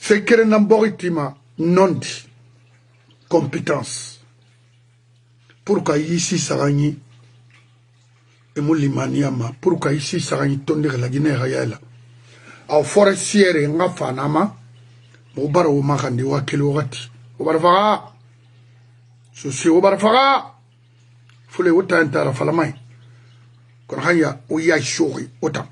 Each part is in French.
c'est que n'amboritima non dit compétence pourquoi ici sarani et moulimaniama pourquoi ici sarani tonde la Guinée réelle au forestier nga fanama mo baro makandi wakili wakati obarfaga sosi obarfaga fule wota entara falamay kon haya o ya shori autant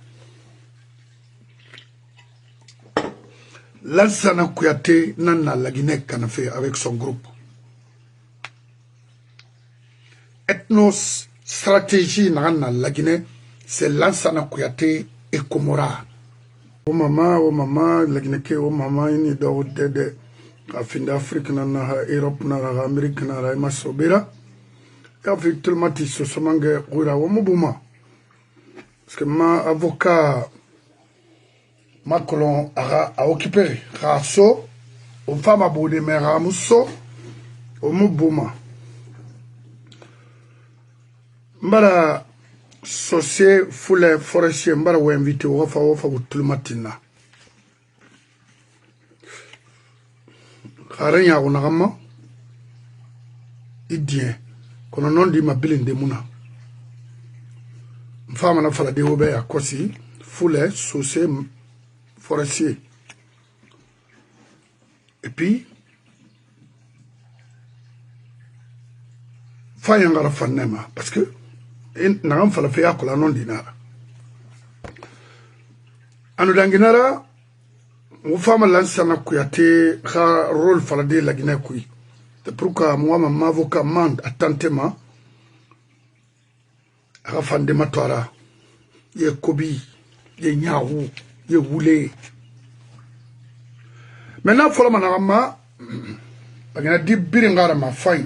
Lansana Kouyaté n'a la Guinée qu'en fait avec son groupe. Ethnos stratégie n'a la Guinée, c'est Lansana Kouyaté et Komora. Oh maman, la Guinée oh maman, il est dans le fin d'Afrique, Europe, Amérique, Masobera. Et avec tout le monde, ils se sont mangés au Mobouma. Parce que ma avocat. Macron a occupé Rasso, aux femmes à bout de mer à Mousso, au Moubouma. Mbara, socié, foulé, forestier, mbara ou invité au Rafa tout le matin. Harenya on a rama, idien, qu'on a non dit ma bilin de mouna. Femme n'a pas la déobé à Kossi, foulé, socié, forestier. Et puis, Fayangara Fanema, parce que Naram Falafea Kolanon Dinara. Anudanginara, mon femme Lansana Kouyaté, ha rôle Faladé la Guinée Koui. C'est pourquoi moi, ma avocat mande attentement à Fandema Toara, Yé Kobi, Yé Nyahou. Je voulais. Maintenant, il faut que je dise que ma faille.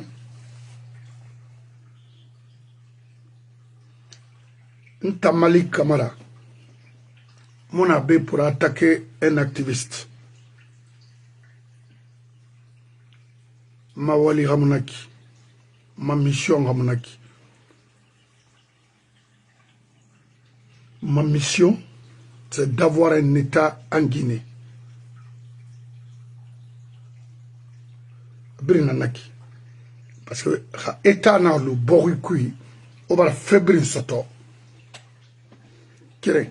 Ntamali Kamara, mon abbé pour attaquer un activiste. Ma wali Ramunaki, ma mission Ramunaki. Ma mission, c'est d'avoir un État en Guinée. Brinanaki. Parce que l'État n'a le boricui, on va faire brin soto. Kiré.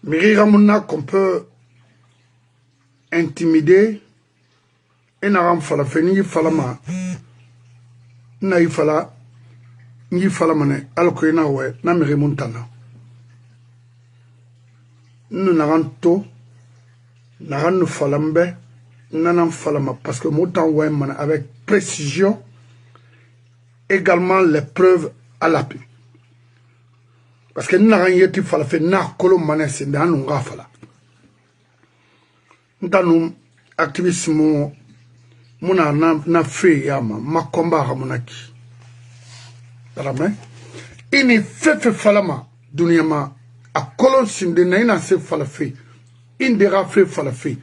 Mais Ramona qu'on peut intimider, et n'a pas fallu faire ni falama. N'a y fala, ni falamane, alors que n'a ouais, n'a me remontana. Nous n'avons pas falambe, n'avons falama parce que montant ouéman avec précision, également les preuves à l'appui. Parce que nous n'avons pas falafé n'a colomane c'est dans nous rafala. Dans nous activisme mona na fait yama ma combat ramonaki. Ramé. Ini fait falama dunyama. A colon sinde na ina se falafé. Indera fait falafé.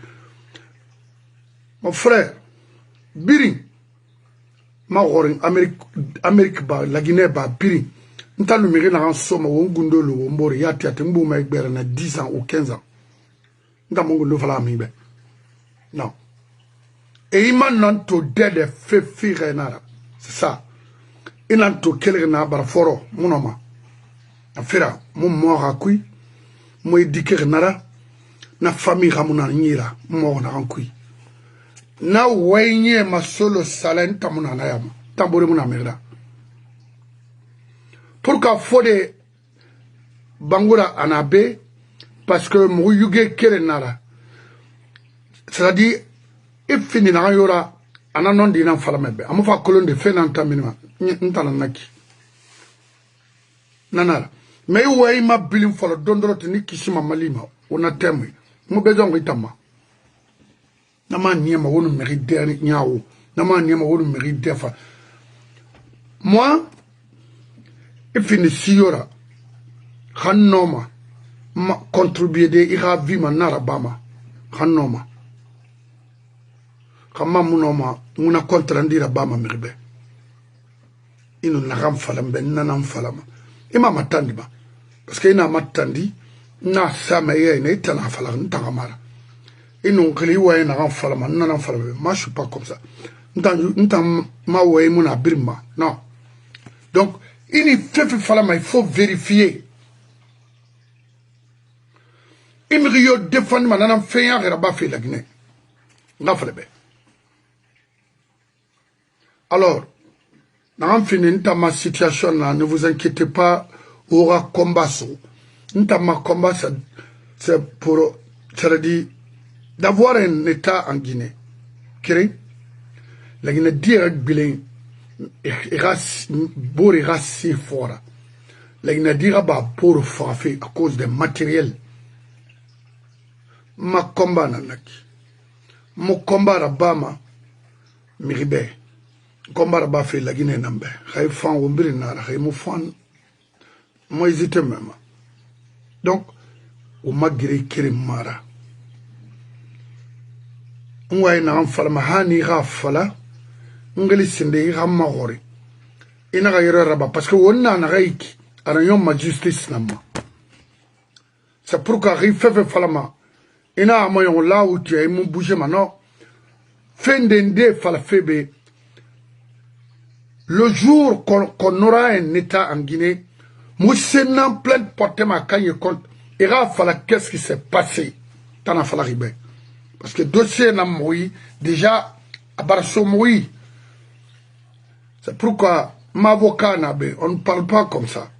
Mon frère, Biri, ma worin Amérique ba la Guinée ba Biri. Nta numéré na soma wongundo lo wombori yati ati mbuma ekbere na 10 ans ou 15 ans. Nta mongundo fala mibe. Non. Et il m'a nanto dede fait fire nara. C'est ça. Il n'a to kelere na barforo monoma. Afira mon mort à qui moi diker nara na famille ramuna nyira mo na rankui na wenye ma solo salen tamuna na yama tambore muna merda pourquoi fode bangura anabe parce que mo yuge kere nara c'est-à-dire ifini na yora ananon dina falamebe amufa kolon de fenanta minima ntana naki nanara mais ouais ma bilim folo dondorote ni kisima malima on a temwe mo besoin itama nama niema wonu mérite nyaawo nama niema wonu mérite fa moi ifini siora khanoma ma contribuer de ira vima narabama khanoma kama munoma muna kontrandira bama miribe inu nakam falambe nanam falama ima matandi ba parce que ina matandi na sama ye ne tana fala ntagamara Et non, que les ouailles n'ont pas fallu, non, fallu. Moi, je suis pas comme ça. N'entends ma ouaille mon abirma. Non. Donc, il faut vérifier. Il me rio défendre ma nan fait un rabat fait la Guinée. N'a pas fait. Alors, dans fini ma situation là, ne vous inquiétez pas, aura combat so. Ma combat c'est pour, c'est-à-dire, d'avoir un État en Guinée. Créé. La Guinée direct bilan. Ira si fort. La Guinée dira bah pour frapper à cause des matériels. Ma combat nanaki. Mon combat rabama miribe. Combat rabba fait la Guinée nambe. Khay fan wombiri nara khay mo fan mo hésité même. Donc au magri kirim mara. Ngway na am fala mahani rafala. Ngeli sinde ramma hori. Ina ga yero raba parce que wonna na gaiki ana yom ma justice namma. C'est pourquoi rife falama. Ina amoyon là où tu es mon bouger maintenant. Fin d'ende falafebe. Le jour qu'on aura un État en Guinée, Moussena plein de porter ma caille compte. Ira fala qu'est-ce qui s'est passé dans la fala ribe. Parce que dossier n'a moui déjà à Barso moui. C'est pourquoi ma avocat n'a pas, on ne parle pas comme ça.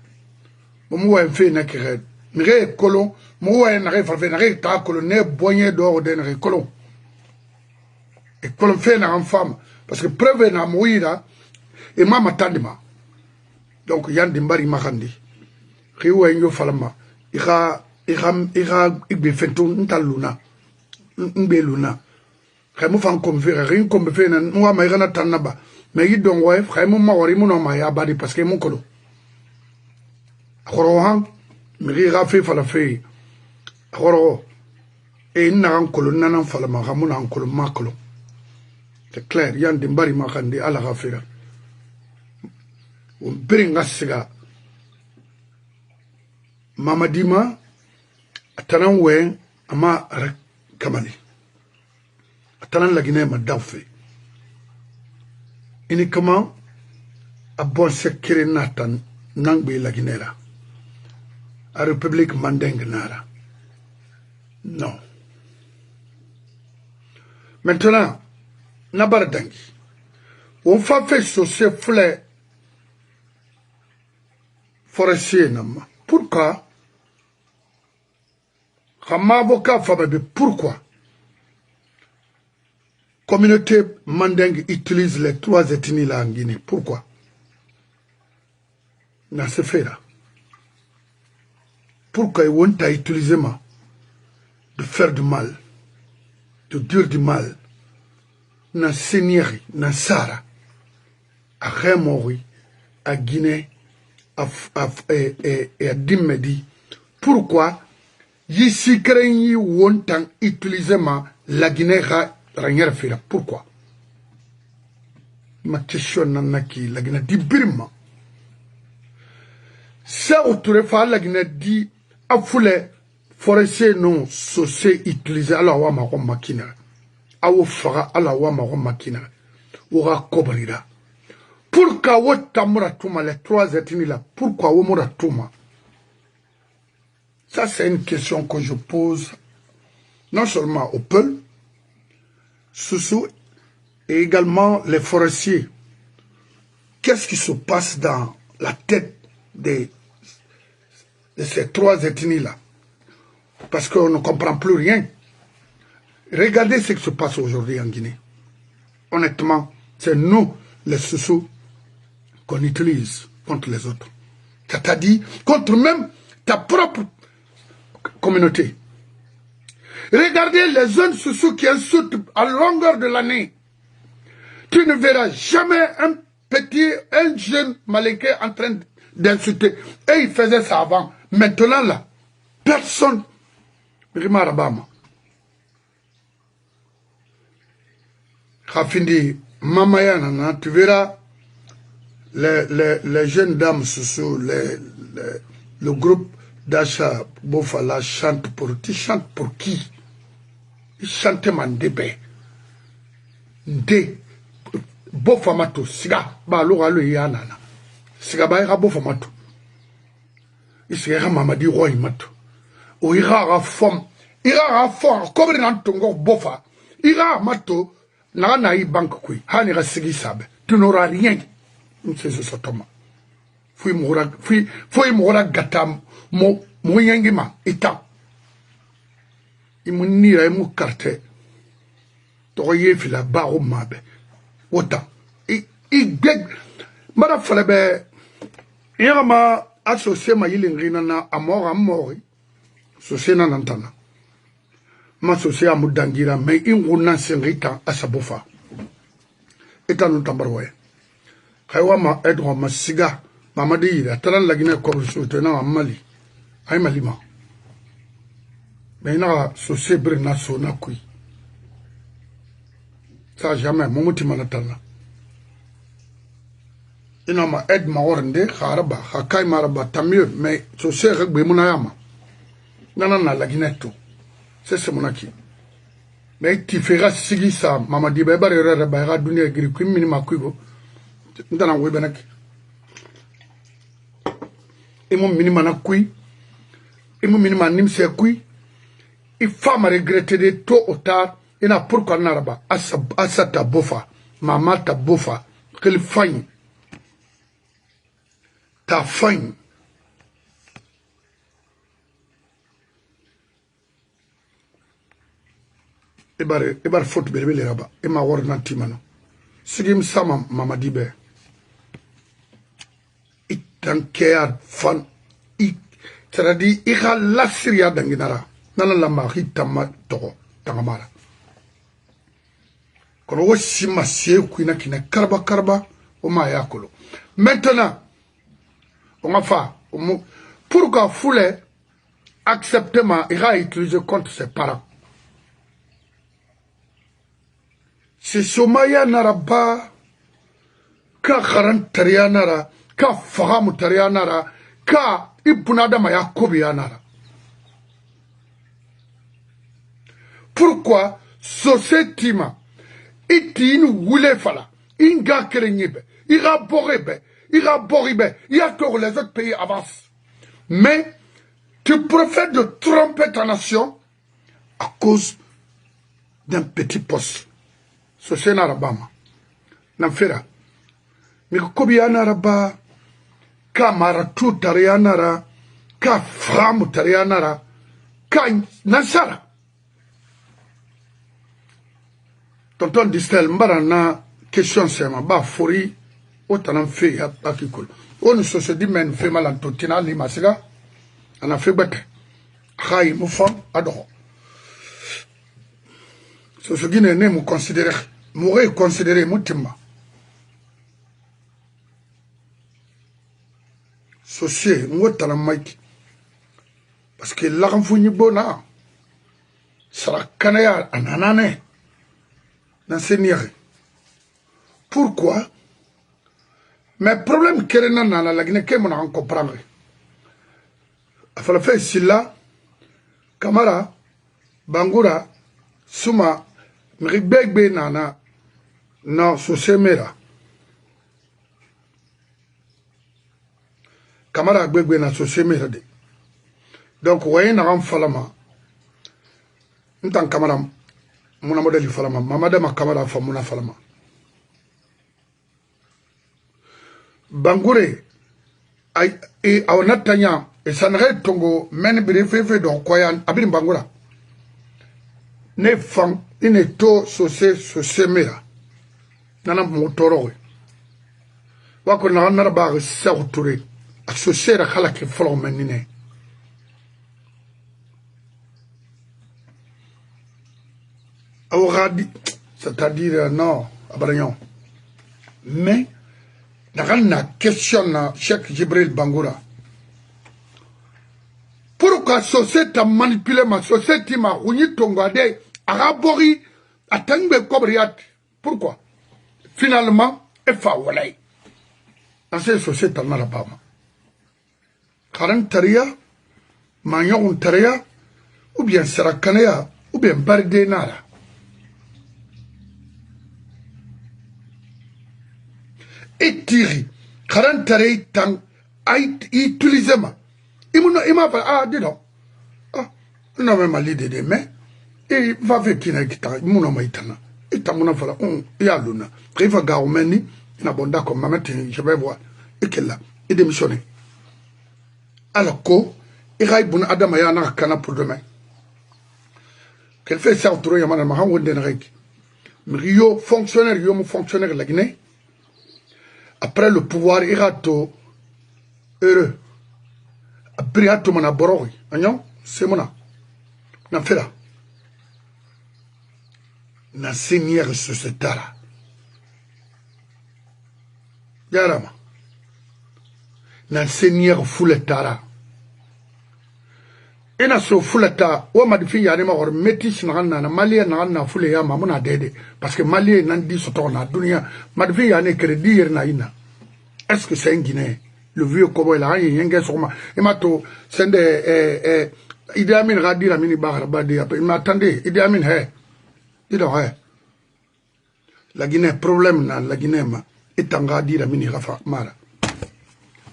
Moi un fait n'a que mais colon. Moi, n'a rien ta colonne, boigné d'or d'un colon. Et colon fait n'a en femme. Parce que preuve n'a mouira, et ma matandima. Donc, yan dimbari makandi. Riou en yo falama. Ira, igbe fenton, ntaluna. Nbe luna. Khaimu fan comme faire, rien comme faire, moi, ma irana tanaba. Mais il donne, ouais, khaimu ma wari mon ma ya badi, parce que mon colo. Khorohan, miri fait falafé. Khoro et n'an colon n'an falama ramuna en colon macolo. C'est clair, yan dimbari makandi ala rafira. On bring siga. Mamadima atanan wen ama kamali. Atanan la Guinée ma dawfe. Uniquement à bon sekere natan nangbe la Guinée la. A République Mandeng nara. Non. Maintenant, Nabardangi. On fait ce flé forestier. Pourquoi? Comme avocat, pourquoi? Communauté Mandeng utilise les 3 ethnies là en Guinée. Pourquoi? Dans ce fait là. Pourquoi ils vont utiliser ma? De faire du mal, de dire du mal, na Seigneurie, na Sara, à Rémori, à Guinée, et à Dimedi. Pourquoi ici craignent wontan utiliser la Guinée ranière fila? Pourquoi? Ma question nanaki la Guinée dit Birma. Ça autour la Guinée dit à foulé. Forestier non socié utilisé à la wama makina. Awo fara à la wama makina. Ora kobrira. Pourquoi wotamura tuma les 3 ethnies là? Pourquoi womura tuma? Ça c'est une question que je pose non seulement au peuple, Soussou et également les forestiers. Qu'est-ce qui se passe dans la tête de ces 3 ethnies là? Parce qu'on ne comprend plus rien. Regardez ce qui se passe aujourd'hui en Guinée. Honnêtement, c'est nous, les Soussous, qu'on utilise contre les autres. C'est-à-dire contre même ta propre communauté. Regardez les jeunes Soussous qui insultent à longueur de l'année. Tu ne verras jamais un jeune Malinké en train d'insulter. Et il faisait ça avant. Maintenant là, personne. Rimarabama. Khafindi, Mamayana, tu verras les jeunes dames Soussou, le groupe d'achat Bofala chante pour. Tu chantes pour qui? il chante mandebe nde bo famato siga ba lo yana na siga ba ga bo famato isiga mamadi roi mato o ira fom comme dans tongo bofa ira mato na i banque kui hani ga sigi sabe tu n'auras rien c'est ce toma fui mora gata mo yengima ita imunira imu carte to yefila ba o mabe wota i beg mara falebe yama associé ma yilingina na amori associé na nantana ma associé amudangira mais inguna sengita asabofa eta no tambarwe kaywa ma edro ma siga mamadi ira talan lagina ko soto na mali ay malima mais na associé brina sona kui ça jamais mon mutima natana ina ma aide ma orende kharaba hakai maraba tamir mais so se regbe munayama nana na lagineto c'est monaki mais tu feras sigi ça mama di be bare re ba ga dunia giri ku minima kuigo ndana we benaki imo minima na kui imo minima nimse kui il faut me regretter de tôt ou tard ina pourquoi naraba asa ta bofa mama ta bofa qu'elle faille ta faim ebar faute belebele raba ema wor nantimano sigim sama mamadi be itankeya fan c'est-à-dire i ka lasiriya danginara nana lama hitama togo tangamara kono wo sima sie kuina kina karba o ma yakolo maintenant on va faire pourquoi Foulé accepter ma ira utiliser contre ses parents c'est somaya naraba ka kharan tariya nara ka fahamu tariya nara ka ibunada ma yakobi nara pourquoi société ma itine wule fala inga kerenyebe ira borebe il y a que les autres pays avancent. Mais tu préfères de tromper ta nation à cause d'un petit poste. C'est un arabama. N'amfera. Mais comme il y a un araba, ka maratu tarianara, ka framu tarianara, ka nansara. Tonton Distel, m'barana question c'est ma ba fori. Autant fait à Kikul. On se dit, mais fait mal en totina, ni masiga. On a fait bête. Rai, mon femme, adore. Ce qui n'est pas considéré. M'aurait considéré, moutima. Socié, m'autant en maïk. Parce que l'argent bona. Sera canaya en anané. Dans ce nier. Pourquoi? Mais problème qu'il y a dans la Guinée, c'est qu'on comprend. Il faut le faire ici là. Kamara, Bangoura, Souma, Mribegbe Nana, non, Sosemera. Kamara Begbe na Sosemera. Donc, vous voyez, Naram Falama. Nous sommes Kamara, mon modèle Falama. Mamadama Kamara Famuna Falama. Bangoure et Aonatanya et Sanre Tongo men briefé donc Koyan Abin Bangoura ne fang ineto sose mera nana motoro wako na narba sa touré associé à khala ke folo menine awradi c'est-à-dire non abragnon mais la question na Cheikh Jibril Bangoura. Pourquoi société a manipulé ma société ma rouni tongade arabori atangbe kobriat? Pourquoi? Finalement, efa walay. Dans cette société na rabama. Karan taria, manyon taria, ou bien serakanea, ou bien Bardé Nara. Et Thierry, 40 ans, a utilisé ma. Il m'a fait, ah, dis donc. Ah, non, mais ma l'idée, mais, il va faire qui n'a pas été, mon maïtana. Et t'as mon enfant, il y a l'una. Il va garder, il n'a pas d'accord, ma mère, je vais voir. Et qu'elle a, il démissionné. Alors, quoi, il y a un adam à yana kana pour demain. Qu'elle fait ça autour de Yamana, ma hawa d'enrek. Mais yo, fonctionnaire, yo, mon fonctionnaire, la Guinée. Après le pouvoir, il y a tout heureux. Après, il y a tout mon aboroui. Agnon, c'est mon a. N'a fait là. N'a seigneur sur ce tara. Yarama. N'a seigneur foule tara. Et n'a so foule tara. Ou m'a dit, y'a des morts, métis n'a malien n'a foule ya mamuna dede. Parce que malien n'a dit ce tour n'a dunia. M'a dit, y'a des crédits n'a ina. Est-ce que c'est un Guinéen? Le vieux cowboy là, il y a un gars sur moi. Il m'a tout, c'est des, Idi Amin Radi la mini bar badi. Il m'a attendu, Idi Amin, hé. Dis donc, hé. La Guinée, problème na, la Guinée, ma. Et tanga di la mini rafa, mara.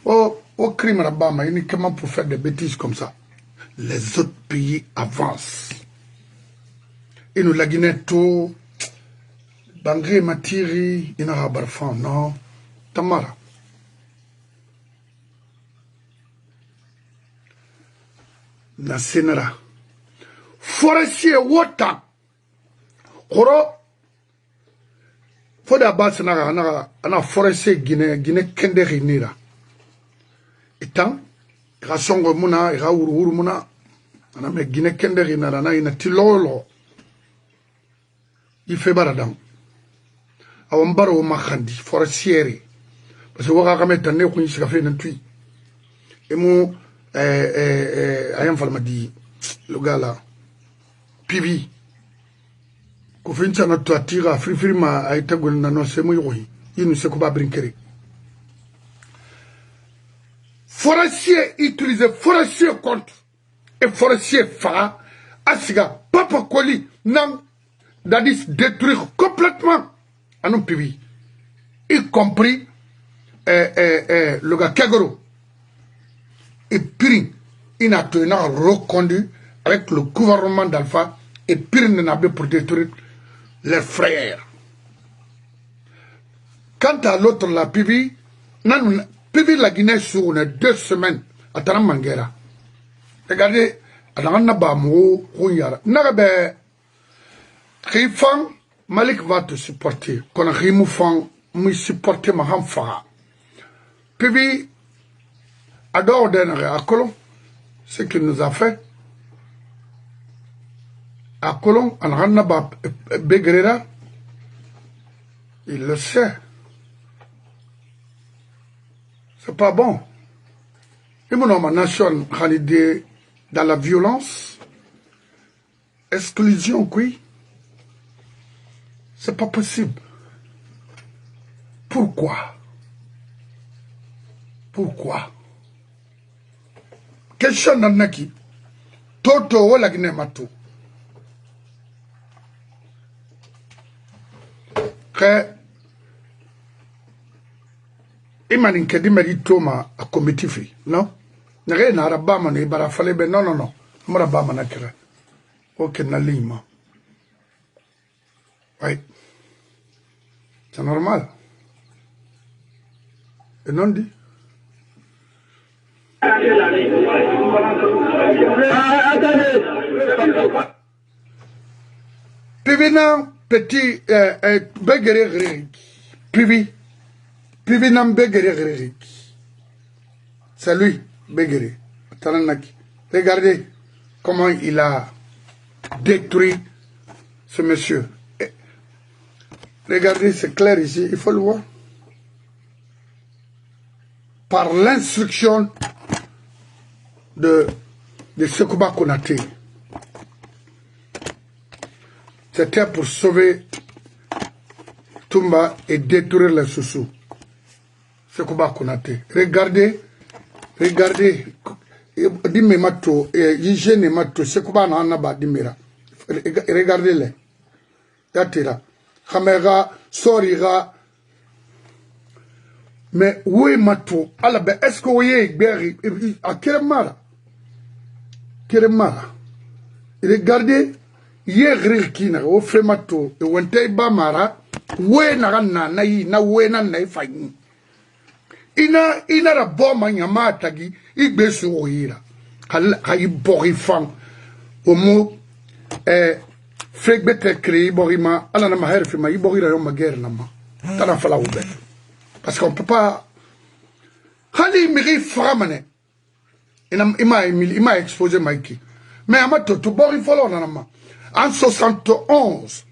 Oh, crime rabama, uniquement pour faire des bêtises comme ça. Les autres pays avancent. Et nous, la Guinée, tout, Bangré, Matiri, Inara Barfan, non. Tamara. Na senera forestier wota koro foda bas na forestier Guinée kende rinira etan ra songo muna ra wuru muna ana me Guinée kende rinara na ina tilolo il fait baradam awon baro makhandi forestier parce que waka kameta ne ko yisika fe nan tui emu ayam falma di le gars là pivi ko fincha na to atira free ma ay tagol na no semo yoyi yinu se ko ba brinkere forestier utilisé forestier contre et forestier fa asiga papa koli nan dadis détruire complètement anon pivi y compris le gars Kagoro. Et Pirin, il a reconduit avec le gouvernement d'Alpha et Pirin n'a pas pour détruire leurs frères. Quant à l'autre, la Pivi, la Guinée sur 2 semaines à Taramangera. Regardez, à la Nabamo, Rouyara. Nagabe, Rifan, Malik va te supporter. Quand Rimoufan, me supporter ma hamfara. Pivi, Adore d'enre à Colomb, ce qu'il nous a fait. À Colomb, en Ranaba Begrera, il le sait. C'est pas bon. Et mon homme, nation, dans la violence, exclusion, oui. C'est pas possible. Pourquoi? Pourquoi? Question nanaki toto wala Guinée matou que imani kedi merito ma a comitifi non nare na rabama ne bara fale be non mara bama na kira ok na lima ouais c'est normal et non dit Pivi nan petit begere Pivi nan begere c'est lui begere Taranaki. Regardez comment il a détruit ce monsieur. Regardez, c'est clair ici, il faut le voir. Par l'instruction de Sekouba Konaté. C'était pour sauver Toumba et détruire les Soussous. Sekouba Konaté. Regardez, Dime Mato, Yigene Mato, Sekouba Nanaba Dimira. regardez-les. Yatira. Khamera, Sorira. Mais où est Matou? Alors, est-ce que vous voyez, à Keremara? Keremara. Regardez, hier, Rilkina, au Fremato, et Wente Bamara, où est Narana, Naï, na Wena, Naïfaïni. Ina la bombe, Yama, Tagi, Igbesu, Oira. Haï Borifan, au mot, Fek bete créé, Borima, Alana Maherfima, Iborira, Yoma guerre, Nama. Tana Fala Oubet. Parce qu'on ne peut pas. Khali Miri Framane. Il m'a exposé Mikey. Mais à ma tout bord, il faut l'en en 71.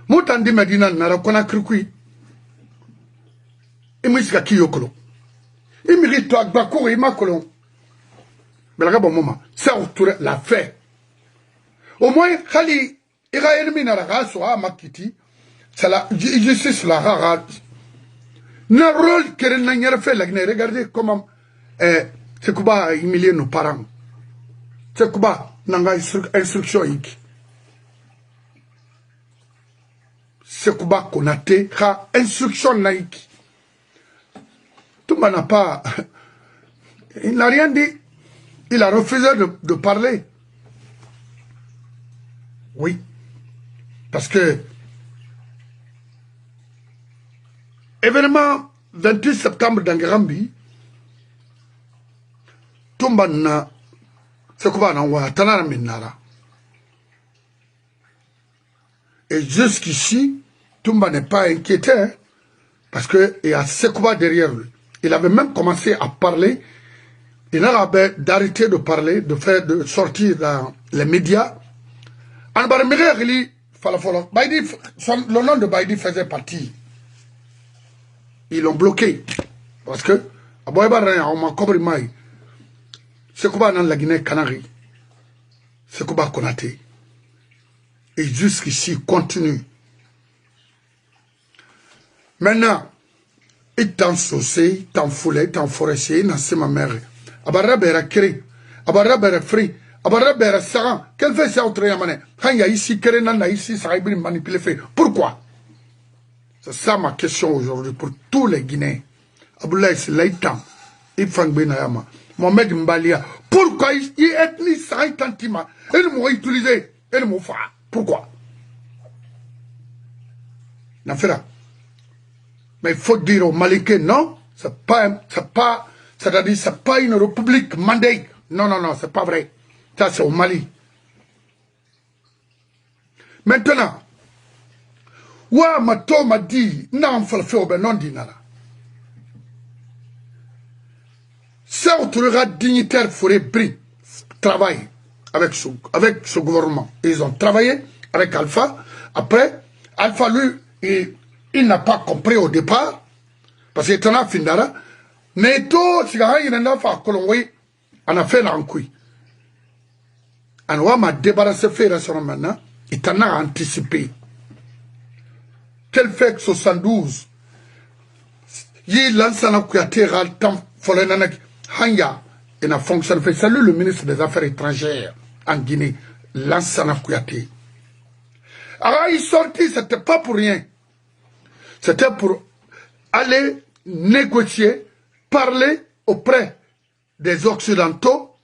Moutandi Medina n'a pas cru. Il m'a dit qu'il y a il mérite toi, Bakour, il m'a colon. Mais là, bon moment. Ça, l'a fait. Au moins, Khali, il a ennemi dans la race, ou à Makiti. C'est la justice, la rare. Le rôle que nous avons fait, regardez comment c'est quoi humilier nos parents. C'est quoi nanga instruction. C'est quoi qu'on a été instruction naïque. Tout le monde n'a pas. Il n'a rien dit. Il a refusé de parler. Oui. Parce que événement 28 septembre dans Grambi, Tumbana, c'est quoi non, Tanara Minara. Et jusqu'ici, Tumba n'est pas inquiété, hein, parce qu'il y a Sekouba derrière lui. Il avait même commencé à parler, il avait d'arrêter de parler, de sortir dans les médias. En Barimiri, le nom de Baïdi faisait partie. Ils l'ont bloqué. Parce que, à Boybaran, on m'a compris, c'est quoi dans la Guinée-Canari? C'est quoi Konaté? Et jusqu'ici, continue. Maintenant, il t'en saucé, t'en foulé, t'en forestier, il c'est ma mère. Abarra bera cré, abarra bera fri, abarra bera saran. Quel fait ça au Yamane? Quand il y a ici, Kerenan, ici, ça a été manipulé. Pourquoi? C'est ça ma question aujourd'hui pour tous les Guinéens. Aboulaye, c'est l'Aïtam. Ifang Benayama. Mohamed Mbalia. Pourquoi il est ni Saïtantima? Elle m'a utilisé. Elle m'a fait. Pourquoi? N'affaire. Mais il faut dire aux Maliké, non, c'est pas, c'est-à-dire, c'est pas une république mandée. Non, non, non, c'est pas vrai. Ça, c'est au Mali. Maintenant, Wa Mato m'a dit, non, il faut le faire au Benon Dinara. Ça, autorité dignitaire ferait bris, travail avec ce gouvernement. Ils ont travaillé avec Alpha. Après, Alpha, lui, il n'a pas compris au départ, parce qu'il était en Findara. Mais tout, si il a fait Colomboy, on a fait l'encuit. On m'a débarrassé faire ça maintenant, il t'en a anticipé. Quel fait que 72, il lance un couateur le temps, Hanya, il a fonctionné. Salut le ministre des Affaires étrangères en Guinée, Lansana Kouyaté. Alors, il sortit, c'était pas pour rien. C'était pour aller négocier, parler auprès des Occidentaux,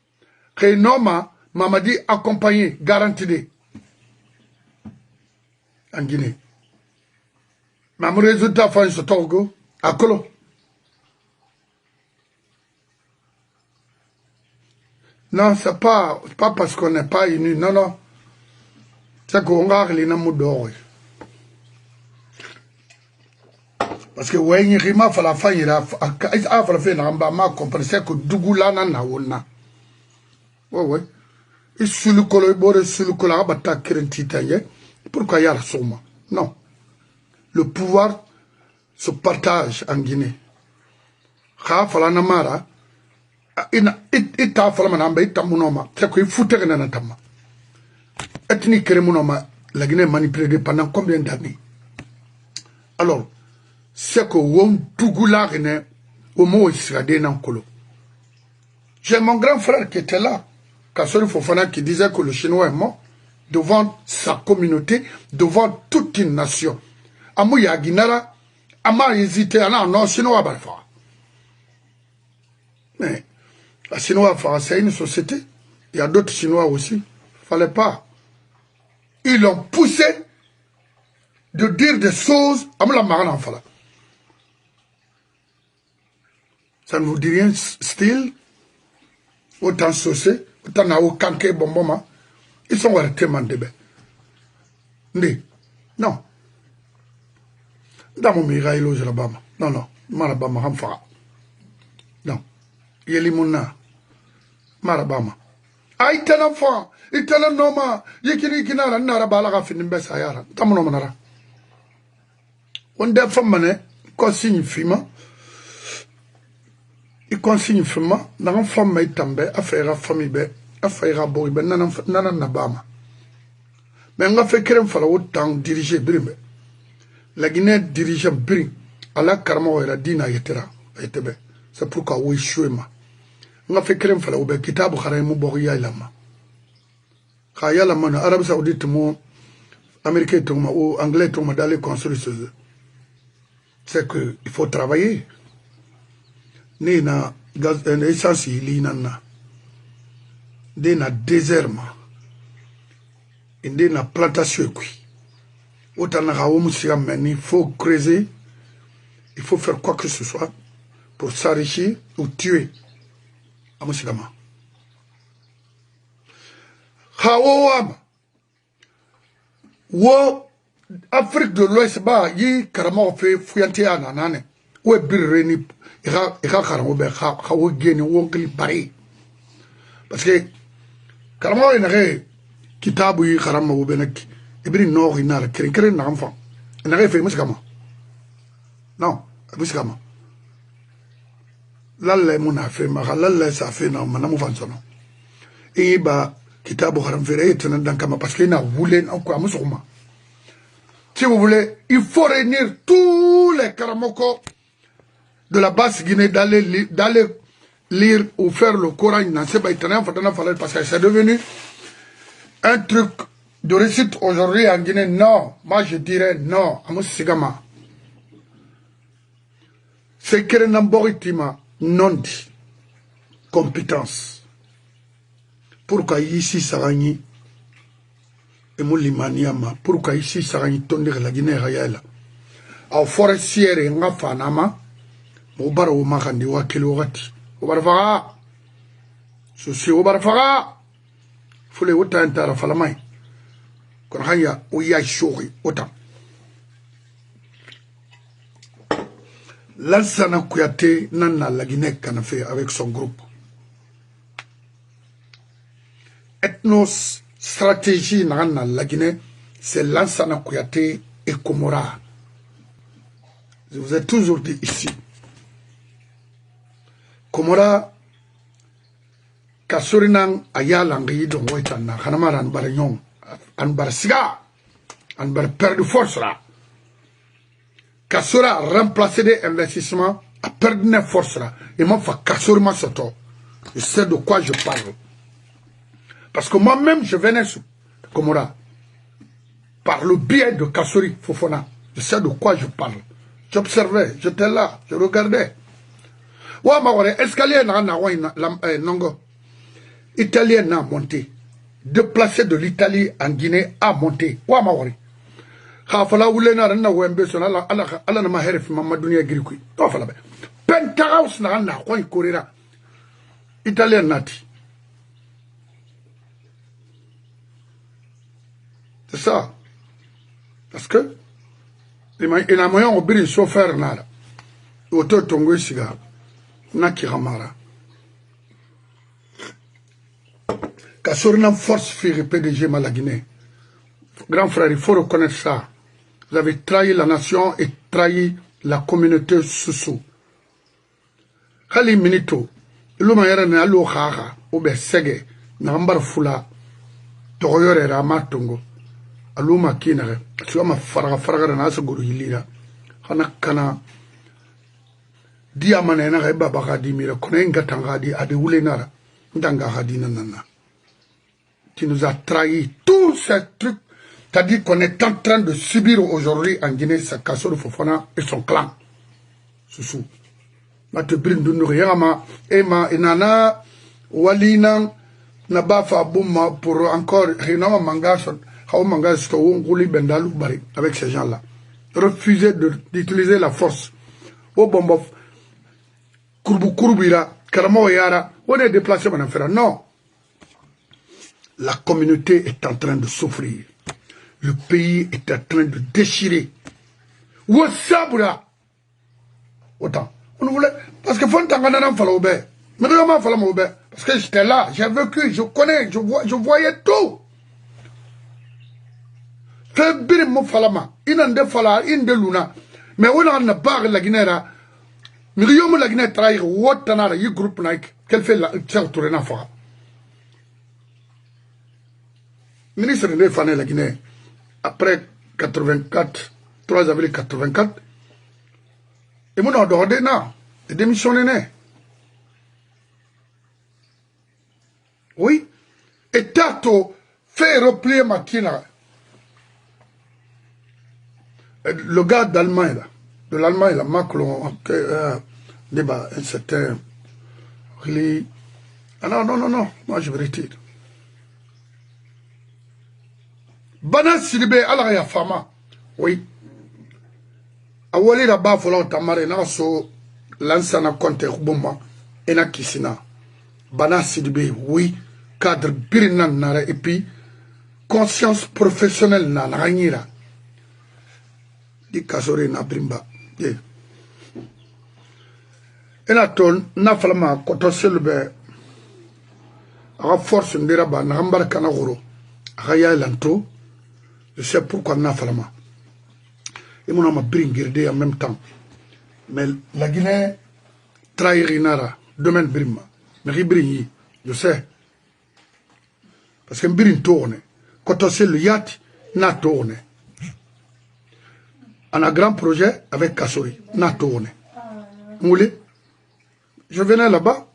que Noma m'a dit accompagner, garantir en Guinée. Mais mon résultat, fin ce Togo, à Colo. Non, c'est pas parce qu'on n'est pas unis, non, non. C'est qu'on a les noms d'or. Parce que ouais, il rima fala fa ira a fala fe na mba ma comprendre que dugula na wona. Ouais. Et sur le colo bore sur le colo abata krenti taye. Pourquoi y a la soma? Non. Le pouvoir se partage en Guinée. Kha fala na mara ita fala manamba ita munoma. C'est qu'il faut te na tama. Ethnique munoma la Guinée manipulée pendant combien d'années? Alors c'est que on Tougoula au mot Israël dans Kolo. J'ai mon grand frère qui était là, Kassori Fofana, qui disait que le Chinois est mort. devant sa communauté, devant toute une nation. Amouya Guinara, Ama hésité, non, Chinois Balfa. Mais, la Chinois, c'est une société. Il y a d'autres Chinois aussi. Fallait pas. Ils l'ont poussé de dire des choses. Ça ne vous dit rien, style. Autant saucé, autant na kanké bomboma. Ils sont relativement débats. Non. Dans mon mira, il ose la bama. Non, marabama, hamfara. Non. Yeli mouna. Marabama. Ah, il est un enfant. Il est un homme. Il est un narabala fin de Bessayara. Tamonomara. On a fait mané, consigne fima. Il consigne fima. Dans un femme est tombé, affaire à famille, affaire à boy, nana nabama. Mais on a fait qu'un fala autant diriger Brimbe. La Guinée dirige Brim. Allah Karma et la Dina Yetera. C'est pourquoi oui, chouema. On a fait qu'un fala ou Kitabu Haremu Boria Lama. Kaya la mano, Arabie Saoudite, mon Américain, ou Anglais, d'aller construire ce. C'est qu'il faut travailler. Nina gaz essence linana. Nina désert. Nina plantation. Autant il faut creuser. Il faut faire quoi que ce soit pour s'enrichir ou tuer. Amusigama. Hawam. Wo Afrique de l'Ouest ba yi karama fait fouyanté ananane. Ou birreni ira karamo be hawo geni wonkli pari. Parce que karama ina kitabu yi karama wo benaki. Ibri no ina kere na enfant. Ina fait musigama. Non, musigama. Lalle muna fait ma lalle ça fait na manamu fansono. Et ba kitabu haram fere tena dankama parce que ina voulait encore amusoma. Si vous voulez, il faut réunir tous les karamoko de la basse Guinée d'aller lire ou faire le Coran. Parce que c'est devenu un truc de réussite aujourd'hui en Guinée. Non, moi je dirais non. C'est que n'amboritima non dit compétence. Pourquoi ici ça gagne? Et mon limaniama, pourquoi ici ça gagne tonner la Guinée réelle? Au forestier et en fanama, au bar au mahandi wa kilorati. Au barfara, ceci au barfara, faut les autant intérêt falamai. Quand il y a ou y a chori autant. Lansana Kouyaté nana la Guinée qu'on a fait avec son groupe. Ethnos stratégie dans la Guinée, c'est Lansana Kouyaté et Komora. Je vous ai toujours dit ici. Komora, Kasurinan Ayalangi de Waitana, Hanamar and Barignon, and Barsiga, and Bar perdre de force là. Kasura a remplacé des investissements, a perdu des forces là. Et moi, Kasuri Soto. Je sais de quoi je parle. Parce que moi-même, je venais sur Komora. Par le biais de Kasuri Fofona. Je sais de quoi je parle. J'observais, j'étais là, je regardais. Ouais, ma escalier Nongo. Italien a monté. Déplacé de l'Italie en Guinée a monté. Ouais, ma Khafala Oulena Rana Wembe son ala na maherif Mamadunia Grikui. Tofala. Penthouse na Rana, Koi Korira. Italien nati. C'est ça. Parce que il a moyen d'obéir chauffeur nada. Auto tongo siga. Naki ramara. Kassorina force fait PDG Malaguinée. Grand frère, il faut reconnaître ça. Vous avez trahi la nation et trahi la communauté Soussou. Khali Minito, l'homme na lo khaha, obe sege, nambar fula, togoyore ramatongo. Aluma kinare, suama farga na asuguru hilira. Kana diamane na reba bakadi mira, konenga tangadi ade ulenara, ndanga hadina nana. qui nous a trahis. Tous ces trucs, c'est-à-dire qu'on est en train de subir aujourd'hui en Guinée, c'est Kassoro Fofana et son clan. Soussou. Mate Brindou Yama, Ema, Inana, Walina, Nabafa Bouma, pour encore, Hinama Mangason, Hao Mangason, Ngouli Bendalou Bari, avec ces gens-là. Refuser d'utiliser la force. Au bombof, Kourbira, Karamo Yara, on est déplacé, mon frère. Non. La communauté est en train de souffrir. Le pays est en train de déchirer. Ouassabra. Autant. On voulait. Parce que Fontanganan fallait obéir. Mais vraiment, fallait m'obéir. Parce que j'étais là, j'ai vécu, je connais, je voyais tout. Fait birim mo falama. Inande fala, inde luna. Mais on a une barre la Guinée. Mais il la Guinée trahir. Ouattanara, y groupe Nike. Quelle fait la tournée na fara. Ministre de Fané la Guinée, après 84, 3 avril 84, et mon ordre et démissionné. Oui, et Tato fait replier Makina. Le gars d'Allemagne, de l'Allemagne, la Macron, débat, un certain. Ah non, moi je me retire. Bana Sidibé, Allah ya fama. Oui. Awali la ba fola tamare na so lansana konte kubuma ena kisina. Bana Sidibé, oui. Cadre birinan nara et puis conscience professionnelle na nanyira. Di kasore na brimba. Yeah. Ena ton na falama koto selbe. Aga force ndira ba na hambar kana goro. Aga ya lanto. Je sais pourquoi on a fait la main. Et mon homme a bringé en même temps. Mais la Guinée trahirinara, domaine brima. Mais il je sais. Parce que brin tourne. Quand on sait le yacht, n'a tourné. On a un grand projet avec Kassori, n'a tourné. Vous voulez? Je venais là-bas,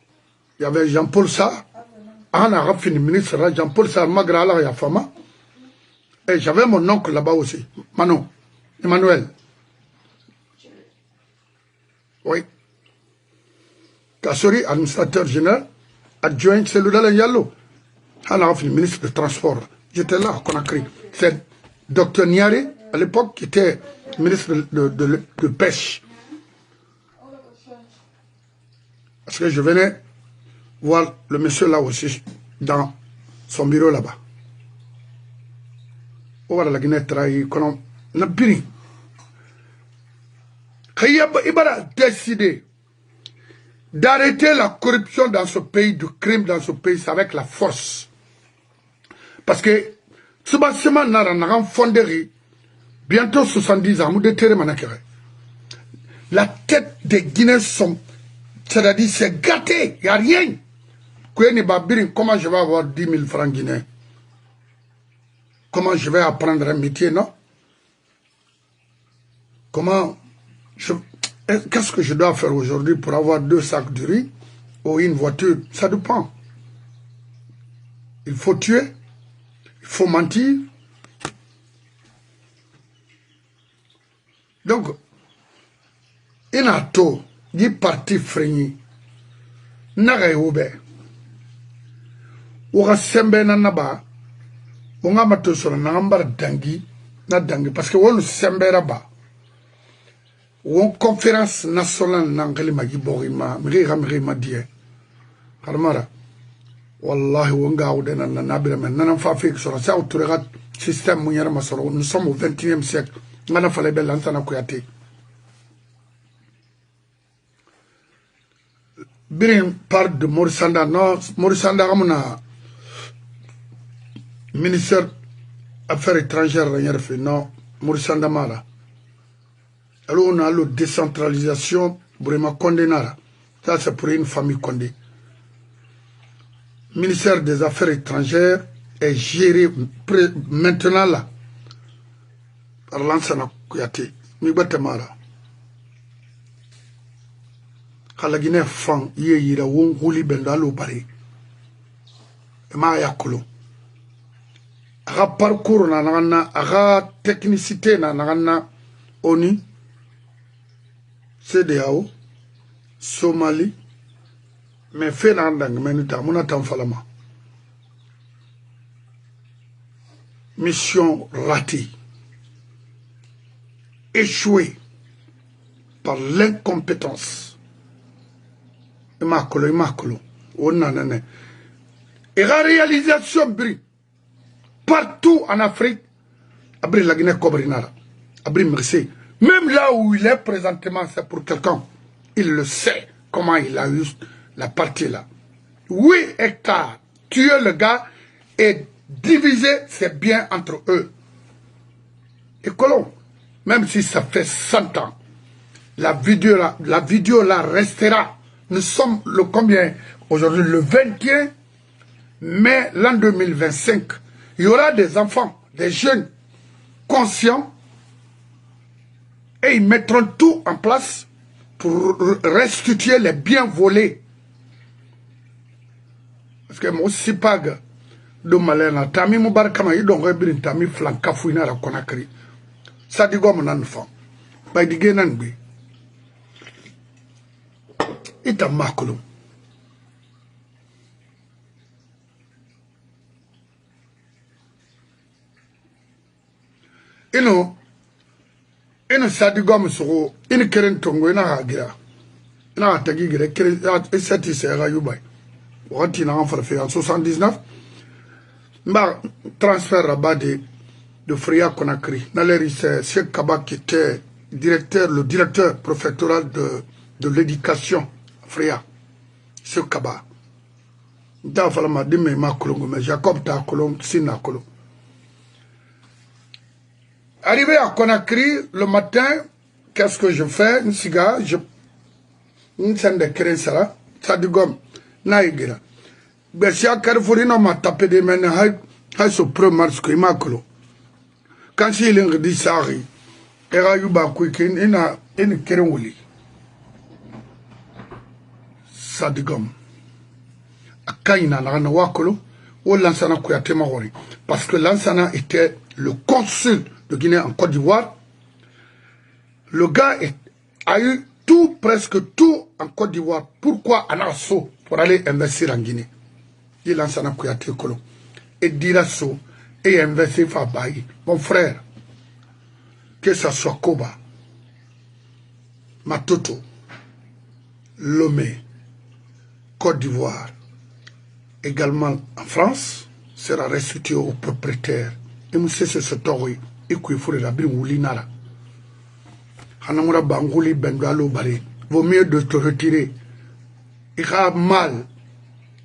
il y avait Jean-Paul Sarr. On a fini ministre, Jean-Paul Sarr, Magrala et Fama. Et j'avais mon oncle là-bas aussi, Manon, Emmanuel. Oui. Kassori, administrateur général, adjoint, c'est le Dalai Yallo. On a fait le ministre du Transport. J'étais là, à Conakry. C'est Dr Niari, à l'époque, qui était ministre de Pêche. Parce que je venais voir le monsieur là aussi, dans son bureau là-bas. Voilà la Guinée trahi, qu'on a pris. Il a décidé d'arrêter la corruption dans ce pays, du crime dans ce pays, c'est avec la force. Parce que, ce bâtiment n'a pas fondé, bientôt 70 ans, la tête des Guinéens sont, c'est-à-dire, c'est gâté, il n'y a rien. Comment je vais avoir 10 000 francs guinéens? Comment je vais apprendre un métier, non? Qu'est-ce que je dois faire aujourd'hui pour avoir 2 sacs de riz ou une voiture? Ça dépend. Il faut tuer, il faut mentir. Donc, il y a tout, il est parti freiner. N'a oube. Ou sembe na naba. On a maté sur un ambar dangi, na dangi, parce que on sembera ba. Ou conférence nationale n'angeli magi borima, mri ma die. Harmara. Wallahi wonga ou dena na nabira men, nan fa fik sur ça autoregat système mounyara masoro. Nous sommes au 21e siècle. Ngana fallait belle lantana kuyate. Birin parle de Morissanda, non, Morissanda amuna. Ministère Affaires étrangères, non, Maurice Ndamara. Alors on a la décentralisation, vraiment condamnée. Ça c'est pour une famille condamnée. Ministère des Affaires étrangères est géré maintenant là par Lansana Kouyaté. Migbatemara. Khalagine fan, yé yira won houli bendalo bari. Et ma yakolo. aga parcours na nagana aga technicité na nagana ONU CEDEAO Somalie mais fait na ndang menuta muna tam falama mission ratée échouée par l'incompétence imakolo on a nene et la réalisation brille partout en Afrique, Abri la Guinée Cobrinara, Abri Merci. Même là où il est présentement, c'est pour quelqu'un. Il le sait comment il a eu la partie là. 8 hectares, tuer le gars et diviser ses biens entre eux. Et Colomb, même si ça fait 100 ans, la vidéo là restera. Nous sommes le combien? Aujourd'hui, le 21 mai l'an 2025. Il y aura des enfants, des jeunes conscients et ils mettront tout en place pour restituer les biens volés. Parce que moi aussi pas de malin, Tami Moubarakama, il doit revenir Tami Flanka Fouina la Conakry. Ça dit comme un enfant. By the Genanbi. Il a marqué. Ino sadi gom soro ino keren tongo ina hagira ina atagi gire keren esati sera yubai wakati na fait en 79 mba transfert rabat de Fria Conakry Naleri c'est Cheikh Kaba qui était le directeur préfectoral de l'éducation Fria Cheikh Kaba da falama dime ma kolongo mais Jacob ta kolongo sina kolongo. Arrivé à Conakry, le matin, qu'est-ce que je fais? Une cigare, une scène de créer ça dit gomme, naïgira. Ben, si à Carrefour, il m'a tapé des mains, il se prend marche que il m'a clos. Quand il a dit ça, il a eu beaucoup il a une kérouli. Ça dit gomme. À Kaina, la Ranawakolo, ou Lansana Kouyaté Mahori. Parce que Lansana était le consul de Guinée en Côte d'Ivoire. Le gars a eu tout, presque tout en Côte d'Ivoire. Pourquoi Anasso pour aller investir en Guinée? Il lance un Kouyaté Kolo. Et Dirasso et investir Fabaï. Mon frère, que ce soit Koba, Matoto, Lomé, Côte d'Ivoire, également en France, sera restitué aux propriétaires. Et monsieur ce tori. Il faut la bien Nara. Hanamura Bangouli Bengalo Bari. Vaut mieux de te retirer. Il y a mal.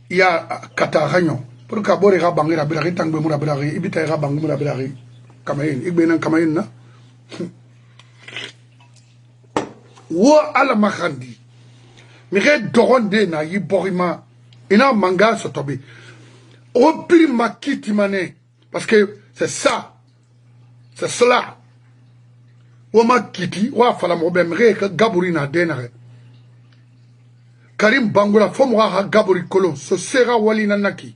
Il y a Kataragnon. Pour que Bori Rabangi Rabirari, Tango Murabirari, Ibita Rabangu Rabirari, Kamayin, Ibn Kamayin. Wa ala Mahandi. Mire Doronde na Yiborima. Ina Manga Sotobi. Au pire Makitimane. Parce que c'est ça. C'est cela. Wama kiti, wa fala mo bemre ka gaburi na denare. Karim Bangoura fomwa ha gaburi kolo, so sera wali nanaki.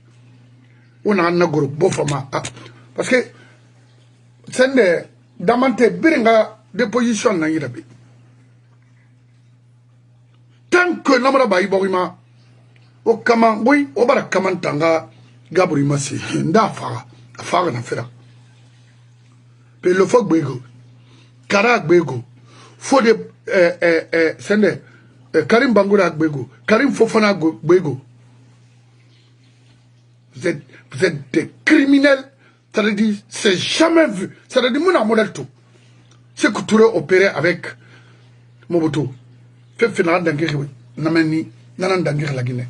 Ona na goro bofama. Parce que sende damante biringa déposition na yirabi. Tant que namara ba iborima o kama oui o bara kamantanga gaburi masi nda fara na fera. Puis le faut Gbego, Kara Gbego, faut de Sende, Karim Bangoura Gbego, Karim Fofana Gbego. Vous êtes des criminels, ça veut dire, c'est jamais vu. Ça veut dire, mon modèle tout. C'est que tu aurais opéré avec Mobutu. Fait finir d'angérer, n'amène nanan d'angérer la Guinée.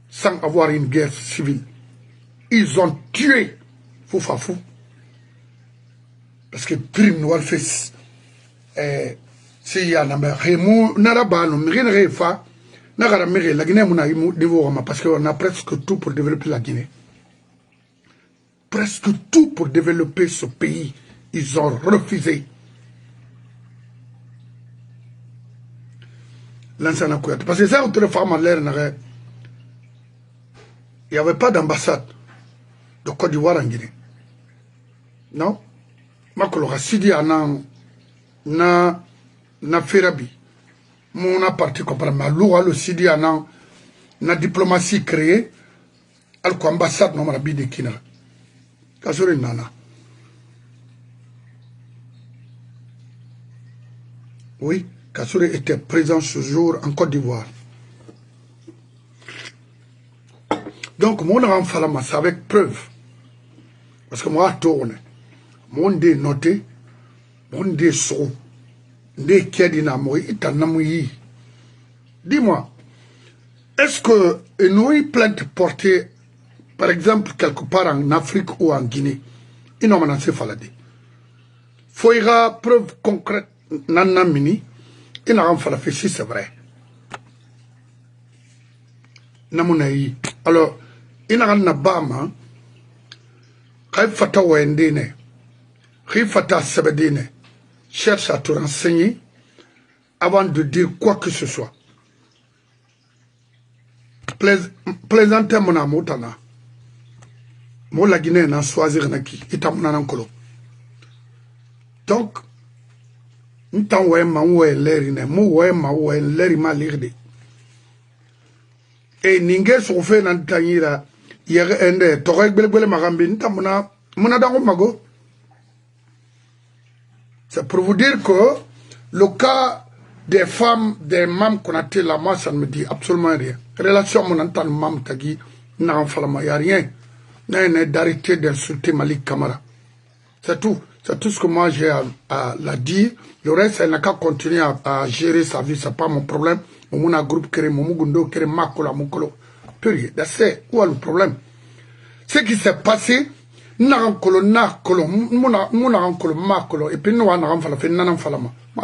Sans avoir une guerre civile. Ils ont tué Foufafou. Parce que prime noir fils. Si y a un remou, n'arabano, rien ne refa, n'ara méré, la Guinée m'a dévoré, parce qu'on a presque tout pour développer la Guinée. Presque tout pour développer ce pays. Ils ont refusé. L'ancien Parce que ça, autre femme en l'air, il n'y avait pas d'ambassade. de Côte d'Ivoire en Guinée. Non? Makolo Sidi anan na Ferabi. Mon parti comprendre ma loi le Sidi anan na diplomatie créée al ko ambassade no marabi de Kina. Kasori nana. Oui, Kasori était présent ce jour en Côte d'Ivoire. Donc, mon enfant, c'est avec preuve. Parce que moi, je tourne. Mon dé noté, mon dé sou, dé kédinamoui, itanamoui. Dis-moi, est-ce que une plainte portée, par exemple, quelque part en Afrique ou en Guinée, ils n'ont pas fait falade. Faut y avoir preuve concrète, nana mini, ils n'ont pas fait si c'est vrai. Namunaï. Alors, ils n'ont pas fait fata wendene, fata sabedine, cherche à te renseigner avant de dire quoi que ce soit. Plaisante mon amotana. Mo la Guinée n'a choisir naki, itamuna nankolo. Donc, n'tan ouais ma ouais l'erine, mo ouais ma ouais l'erima l'irde. Et ninge souffre n'antanyira. C'est pour vous dire que le cas des femmes, des mâmes qu'on a été là, moi ça ne me dit absolument rien. Relation mon entend mam tagi, n'a il n'y a rien. N'a d'arrêter d'insulter Malik Kamara. C'est tout. C'est tout ce que moi j'ai à la dire. Le reste, elle n'a qu'à continuer à gérer sa vie. C'est pas mon problème. Mon groupe kéré, mon gundo kéré, makola, mokolo. Purée, c'est où est le problème? Ce qui s'est passé, moi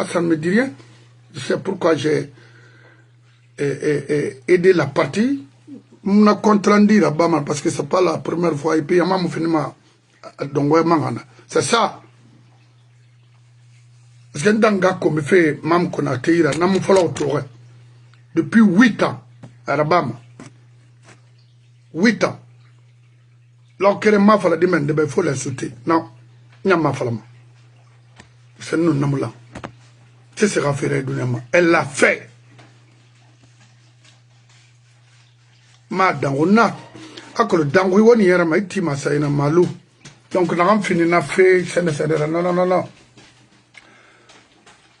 ça ne me dit rien. C'est pourquoi j'ai aidé la partie. Je contre-dit là-bas parce que c'est pas la première fois. Et puis, c'est ça. Parce que dans gars comme fait Mam Konateira, n'a pas fallu autour. Depuis 8 ans, à Alabama. 8 ans. Lorsque les mafala demandent, il faut les sauter. Non, il n'y a pas de c'est nous, Namoula. C'est ce qu'elle elle l'a fait. Madame, on a. Quand dans le on y a un petit massaïna malou. Donc, on a fini na fait, c'est nécessaire. Non, non, non, non.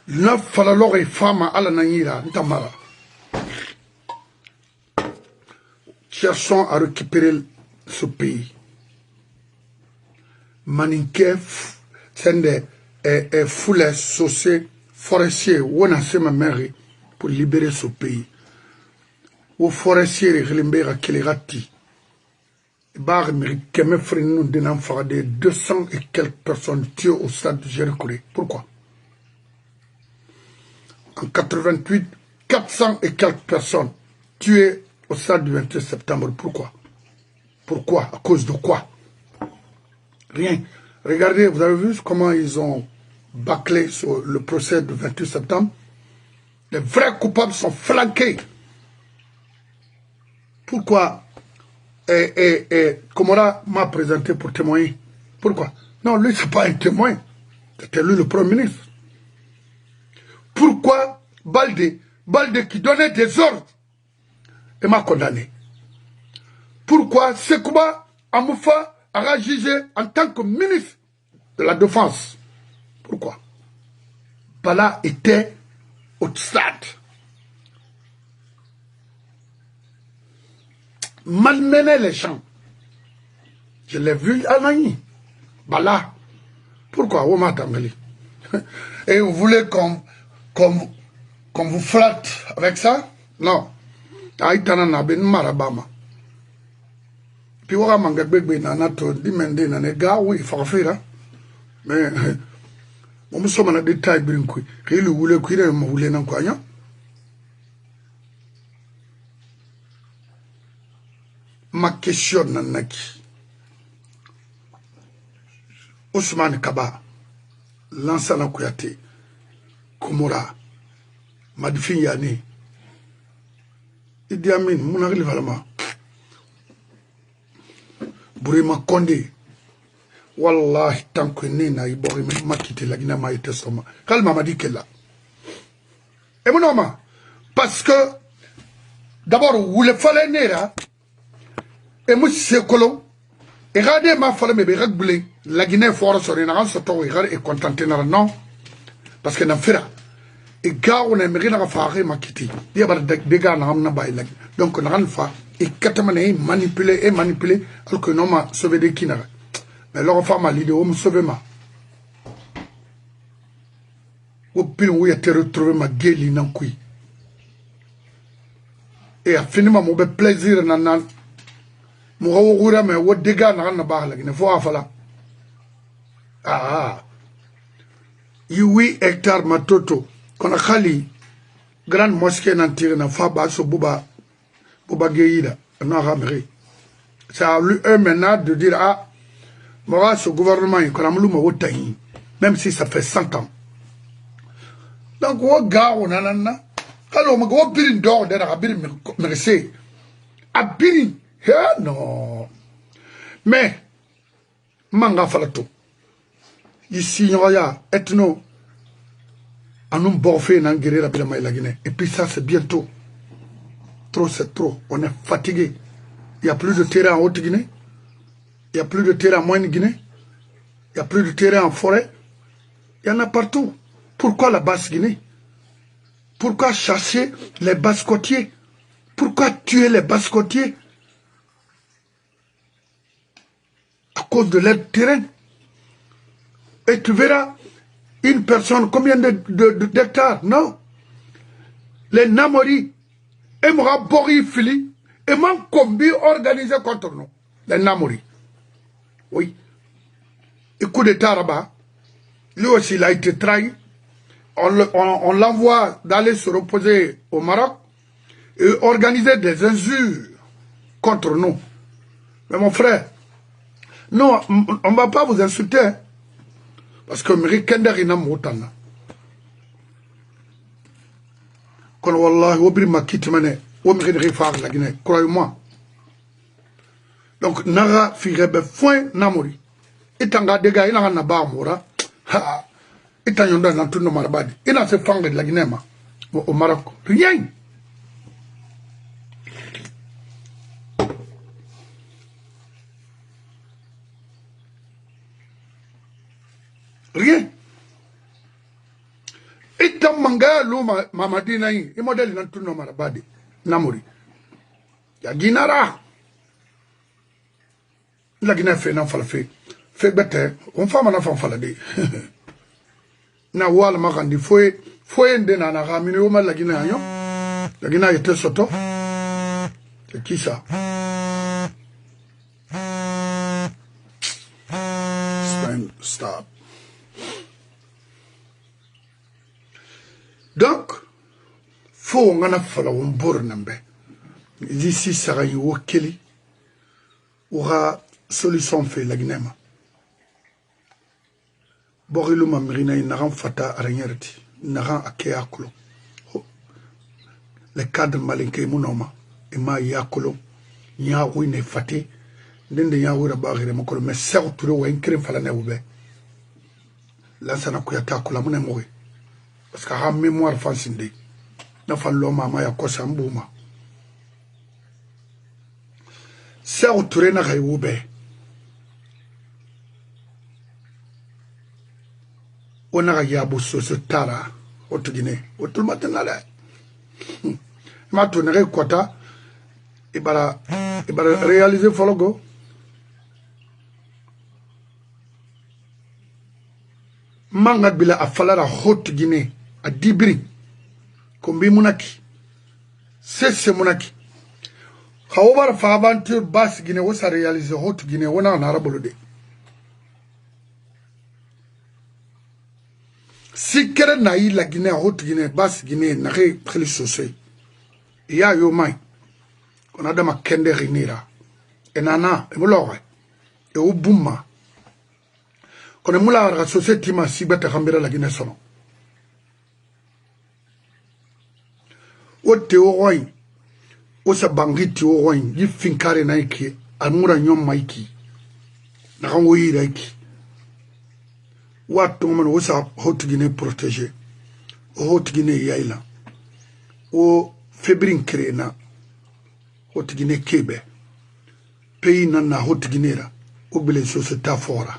La fala lore femme à la nanira, Tamara. Cherchons à récupérer ce pays. Maninke sende foulé saucé forestier ou on a fait ma mère pour libérer ce pays. Ou forestier rilimber à Kelirati. Bar mérite mes frères nous d'un de 200 et quelques personnes tuées au stade de Jéricho. Pourquoi? En 88, 400 et quelques personnes tuées au stade du 28 septembre. Pourquoi? Pourquoi? À cause de quoi? Rien. Regardez, vous avez vu comment ils ont bâclé sur le procès du 28 septembre. Les vrais coupables sont flanqués. Pourquoi Komora m'a présenté pour témoigner? Pourquoi? Non, lui, c'est pas un témoin. C'était lui le Premier ministre. Pourquoi Balde qui donnait des ordres et m'a condamné? Pourquoi Sekouba Amoufa a jugé en tant que ministre de la Défense? Pourquoi? Bala était au stade. Malmenait les gens. Je l'ai vu à Nani. Bala. Pourquoi? Et vous voulez qu'on vous flatte avec ça? Non. Aïtana n'a ben marabama. Puis on a mangé bébé nanato dimende nanega oui farfira. Mais on me somme na détail brinkou. Qu'il voulait qu'il me voulait nan quoi. Ma question nanaki. Ousmane Kaba, Lansana Kouyaté, Komora, Madifin Yani, Idi Amin, Mounari Valama. Burima Condé. Wallahi, tant que Nina Ibori m'a quitté la Guinée, m'a été soma. Kalma m'a dit qu'elle là. Et mon homme, parce que, d'abord, vous le fallait nera, et moi, c'est colon, et regardez ma fallait me régler, la Guinée fort sur une rance, et contenté, non, parce que n'a fait et gars, on aimerait la faire, m'a quitté. Il y a des gars, n'a pas la donc on a fait, et quatre manipuler, alors que non, m'a sauvé des kinara. Mais leur femme a l'idée, on me sauve ma. Au pire, où il a été retrouvé ma gueule, non, qui. Et a fini ma mauvais plaisir, nan. Mon roura, mais où des gars, n'a pas la guine, faut afala. Ah. 8 hectares, ma toto. Qu'on a khali, grande mosquée, n'en tire, n'a pas bas, so Bouba Gueïda, n'a raméré. Ça a eu eux maintenant de dire, ah, moi, ce gouvernement, il a même si ça fait 100 ans. Donc, on gars, on a nana. Alors, on va birin d'or, on a birin merci. A birin, non. Mais, manga falato. Ici, il y a ethno. En un bon fait, on guérir la Guinée. Et puis ça, c'est bientôt. Trop, c'est trop. On est fatigué. Il n'y a plus de terrain en Haute-Guinée. Il n'y a plus de terrain en Moyenne-Guinée. Il n'y a plus de terrain en forêt. Il y en a partout. Pourquoi la Basse-Guinée? Pourquoi chasser les Basse-Côtiers? Pourquoi tuer les Basse-Côtiers? À cause de leur terrain. Et tu verras une personne, combien d'hectares? Non. Les Namori, et Bori Fili, et Mankombi organisé contre nous. Les Namori. Oui. Et coup d'État là-bas, lui aussi, il a été trahi. On l'envoie d'aller se reposer au Maroc et organiser des injures contre nous. Mais mon frère, non, on ne va pas vous insulter. Hein, parce que Miri Kender ina moutana. Quand Wallah, Obri m'a quitté, Omri ne rifar la Guinée, croyez-moi. Donc, Nara Firebe Foin Namori. Et Tanga Dega, il n'a pas Mora. Et Tanyonda dans tout le Marabadi. Il a se fangé de la Guinée au Maroc. Rien. Rien. Et dans Manga, l'homme, Mamadina, il modèle dans tout le Marabadi. Namori. Ya Guinara. La Guinée fait non falafé. Fait bête, on fait un enfant falade. Na wal makandi foye ndena na ramini oma la Guinée ayon. La Guinée était soto. C'est qui ça? Stop. Donc, faut on a fallu un bournembe. Ici, ça va y wakeli. Aura solution fait la Guinée. Boriluma Mirina, Naran Fata Aranyerti, Naran Akeakulo. Les cadres malinke Mounoma, et ma Yakulo, Yawine Fati, Nende Yawura Barre Mokolo, mais Serturo ou un crime falane oube. Là, ça n'a qu'à Kula Mounemori. Parce qu'à la mémoire fancinde, n'a pas l'homme à Maya Kosambouma. Serturo n'a pas oube. On a yabu ce tara au Guinée au tout matin là ma tournerai quota et bara réaliser fologo manga bila afala haute Guinée à Dibri kombi munaki c'est munaki kawara fa aventure basse Guinée où ça réaliser haute Guinée on a en arabolode. Si quelqu'un n'a eu la Guinée, haute Guinée, basse Guinée, n'a rien pris le saucé. Il y a eu main. On a ma kende rinira. Et nana, et moulore. Et au bouma. Quand on moula la société ma si bête rambira la Guinée sono. O te o roin. O sa bangi te o roin. Y finkare naiki. Almura nyom maiki. nakango yiraki wato man wosa hotigine protéger o hotigine yaila o febrin krena hotigine kebe pays nana hotiginera o bele société fora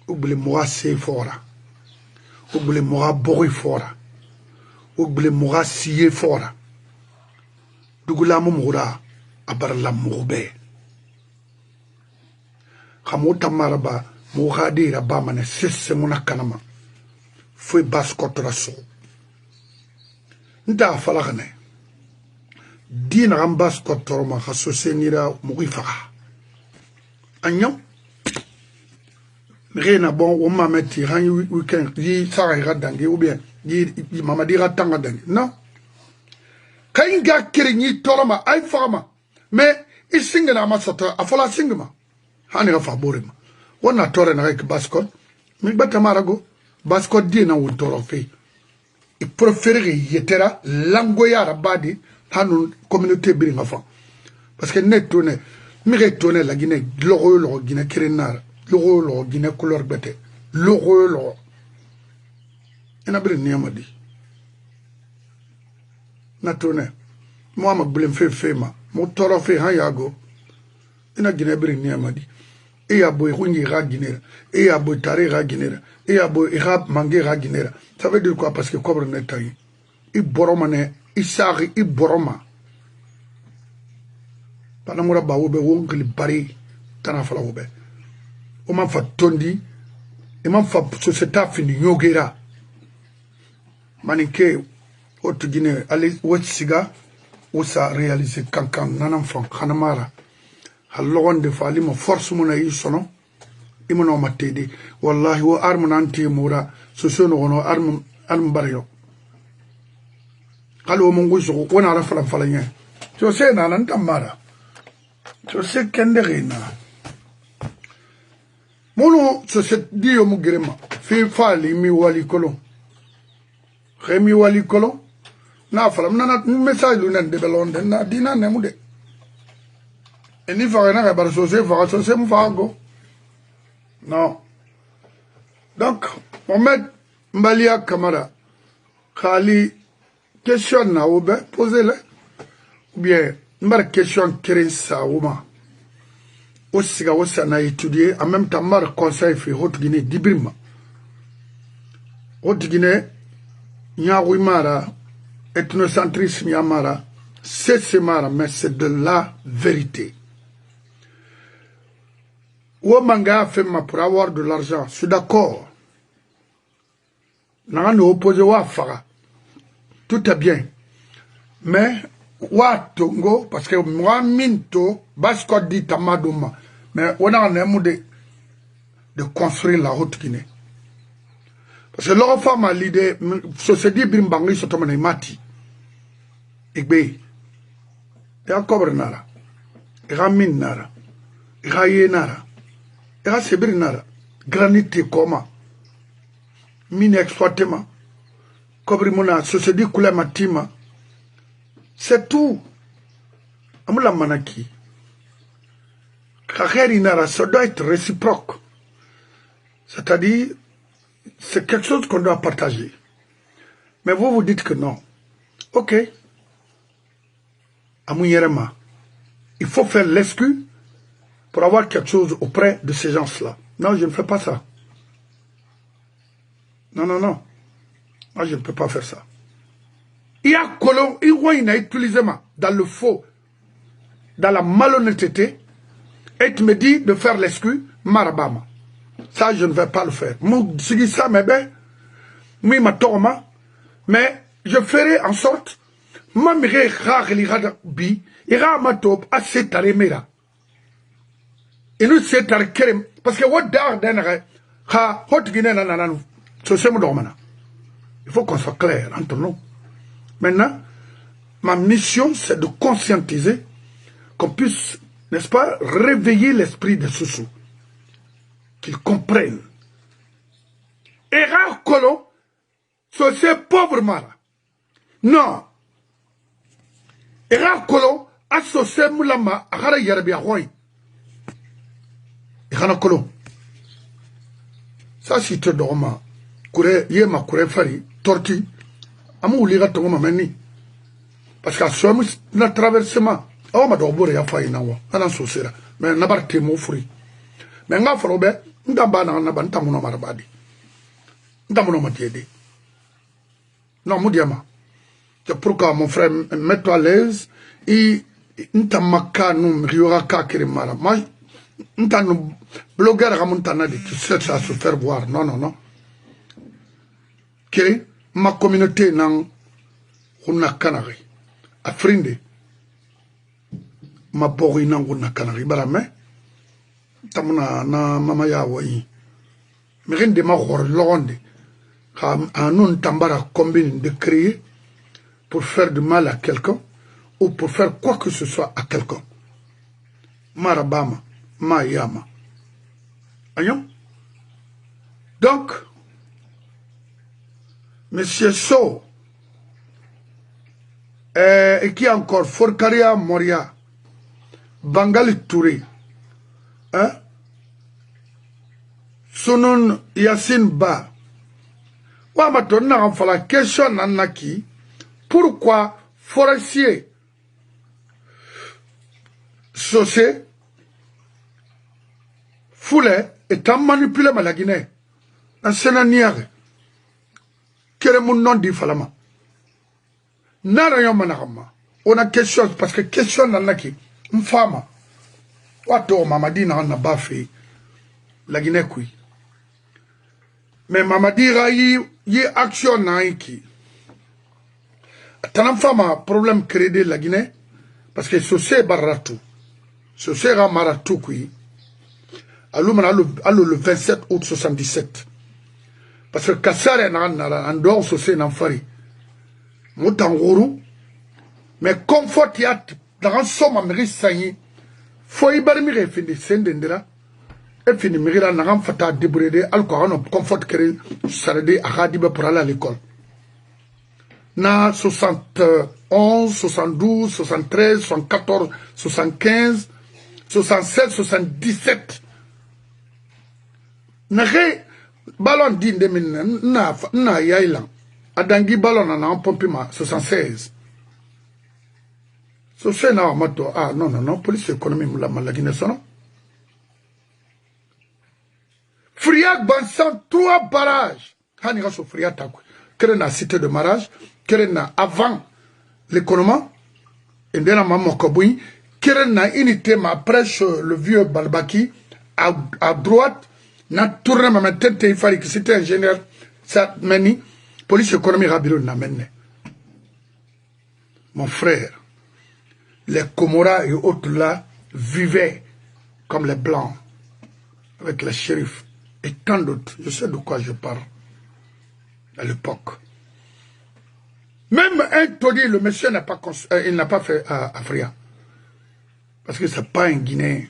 o bele moa se fora o bele moa boy fora o bele moa siye fora dugula mo mura abarla mobe khamota maraba mo khadira ba mane sesse mona kanama foi baskotra so nda falagane dina gambas kotorma khaso senira mugifa anyam rena bon o mameti han weekend di sara gadange ou bien di mama di ratanga dange non kainga kirinyi toroma ay fama mais isingena ma soto afola singma hani ga faborema wona tore na rek baskot mi bata marago baskot di na wutoro fe e préférer yetera langoya rabadi hanu communauté biringa fa parce que net tourné mi retourné la Guinée logo Guinée kirinara logo Guinée couleur bete logo ina birin niamadi na tourné moi ma blem fe ma mo toro fe ha yago ina Guinée birin niamadi e ya boy hungi ra Guinée e ya boy tare ra Guinée e ya boy ra mangé ra Guinée ça veut dire quoi parce que cobre net tayi i boroma ne isari i boroma panamura bawobe wongli bari tana fala wobe o man fa tondi e man fa société fini nyogera manike otu Guinée ali wotsiga wosa réaliser kankan nanam fan khanamara halonde fa lima force mona yi sono imono matede wallahi wo arme nanti mura so sono wono arme bariyo kalo mo nguso wona ra fala fala nya so se na nan tamara so se kende rena mono so se dio mu grema fi fali mi wali kolo remi wali kolo na fala na message lu nan de belonde na dina ne mu de eni fa na ba so se mu fa go non donc Mohamed Mbalia Camara khali question na oube posez-le ou bien une question qui ça ouma aussi na étudier en même temps mar conseil fait haute Guinée dibrima haute Guinée nyawi mara ethnocentrisme yamara c'est mara mais c'est de la vérité ou manga fait ma pour avoir de l'argent je suis d'accord n'a pas opposé wa fara tout est bien. Mais, Watongo, parce que moi, Minto, Basko dit Tamadouma, mais on a un amour de construire la haute Guinée. Parce que leur femme a l'idée, société Brimbangi, Sotomane Mati, Igbe, et encore Nara, et Ramin Nara, et Raye Nara, et Rasebri Nara, granité Koma, mine exploitement. Kobrimona, société Koula Matima, c'est tout. Amoula Manaki. Kakherinara, ça doit être réciproque. C'est-à-dire, c'est quelque chose qu'on doit partager. Mais vous vous dites que non. Ok. Amouyerema. Il faut faire l'excuse pour avoir quelque chose auprès de ces gens-là. Non, je ne fais pas ça. Non, non, non. Moi, je ne peux pas faire ça. Il y a colon, il a utilisé dans le faux, dans la malhonnêteté, et tu me dis de faire l'excuse, marabama. Ça, je ne vais pas le faire. Ça, mais je ferai en sorte, parce que il faut qu'on soit clair entre nous. Maintenant, ma mission, c'est de conscientiser, qu'on puisse, n'est-ce pas, réveiller l'esprit des Soussous. Qu'ils comprennent. Et rare colon, c'est pauvre mara. Non. Et rare colon, associé moulama, agara yarabia hoi. Et Kolo. Ça, si tu dormas, yema kure fari, torti, amu liga tongoma meni. Parce qu'à ce moment, na traversement, oh ma dobore ya fa inawa, ana sosera, mais nabar temo free. Mais nga forobe, ndamba na naba ntamuno marabadi. Ntamuno matiede. Non, moudiama. C'est pourquoi mon frère, mets-toi à l'aise, et ntamaka nous rioraka kirimara. Moi, ntanu blogueur ramontana de tu cherches à se faire voir. Non, non, non. Que ma communauté n'en huna kanari. Afrindi. Ma bori n'en huna kanari. Barame. Tamuna na mama ya wai. Mirinde ma hor londe. Anun tambara combine de créer pour faire du mal à quelqu'un ou pour faire quoi que ce soit à quelqu'un. Marabama, Mayama. Ayon? Donc, Monsieur So, et qui encore, Forcaria Moria, Bangali Touré, hein? Sonon Yassine Ba, la question nanaki, pourquoi forestier Sosé Foulé étant manipulé par la Guinée dans Sénanière quel est mon nom dit Falama Narayon Manarama on a question parce que question nanaki une femme wato Mamadi n'a pas fait la Guinée kui mais Mamadi rayi y action naiki Tanam fama problème créé la Guinée parce que Sosé Baratou Sosé Ramaratou kui le 27 août 77 parce que Kassare en dehors Sosé Namfari Moutanguru mais confort yat dans somme Amérique Sayi faut y barmire fini Sendendera et fini Mira Naram Fata débrouiller alcool confort créé Sarade Ahadiba pour aller à l'école na 71, 72, 73, 74, 75, 76, 77. Nage ballon d'inde na yailan. Adangi ballon en pompima 76. So c'est na mato ah non non non police économique la malagine sono. Friac Bansan 3 barrages. Hani so Friac takwe. Quelle la cité de marage, quelle avant l'économie, et de la maman Koboui, quelle na unité ma prêche le vieux Balbaki à droite, n'a tourné ma tête il fallait que c'était ingénieur, ça meni, police économique rabilo n'a mené. Mon frère, les Comoras et autres là vivaient comme les Blancs, avec les shérifs et tant d'autres. Je sais de quoi je parle. À l'époque. Même un taudis, le monsieur n'a pas, il n'a pas fait à Fria. Parce que ce n'est pas un Guinéen.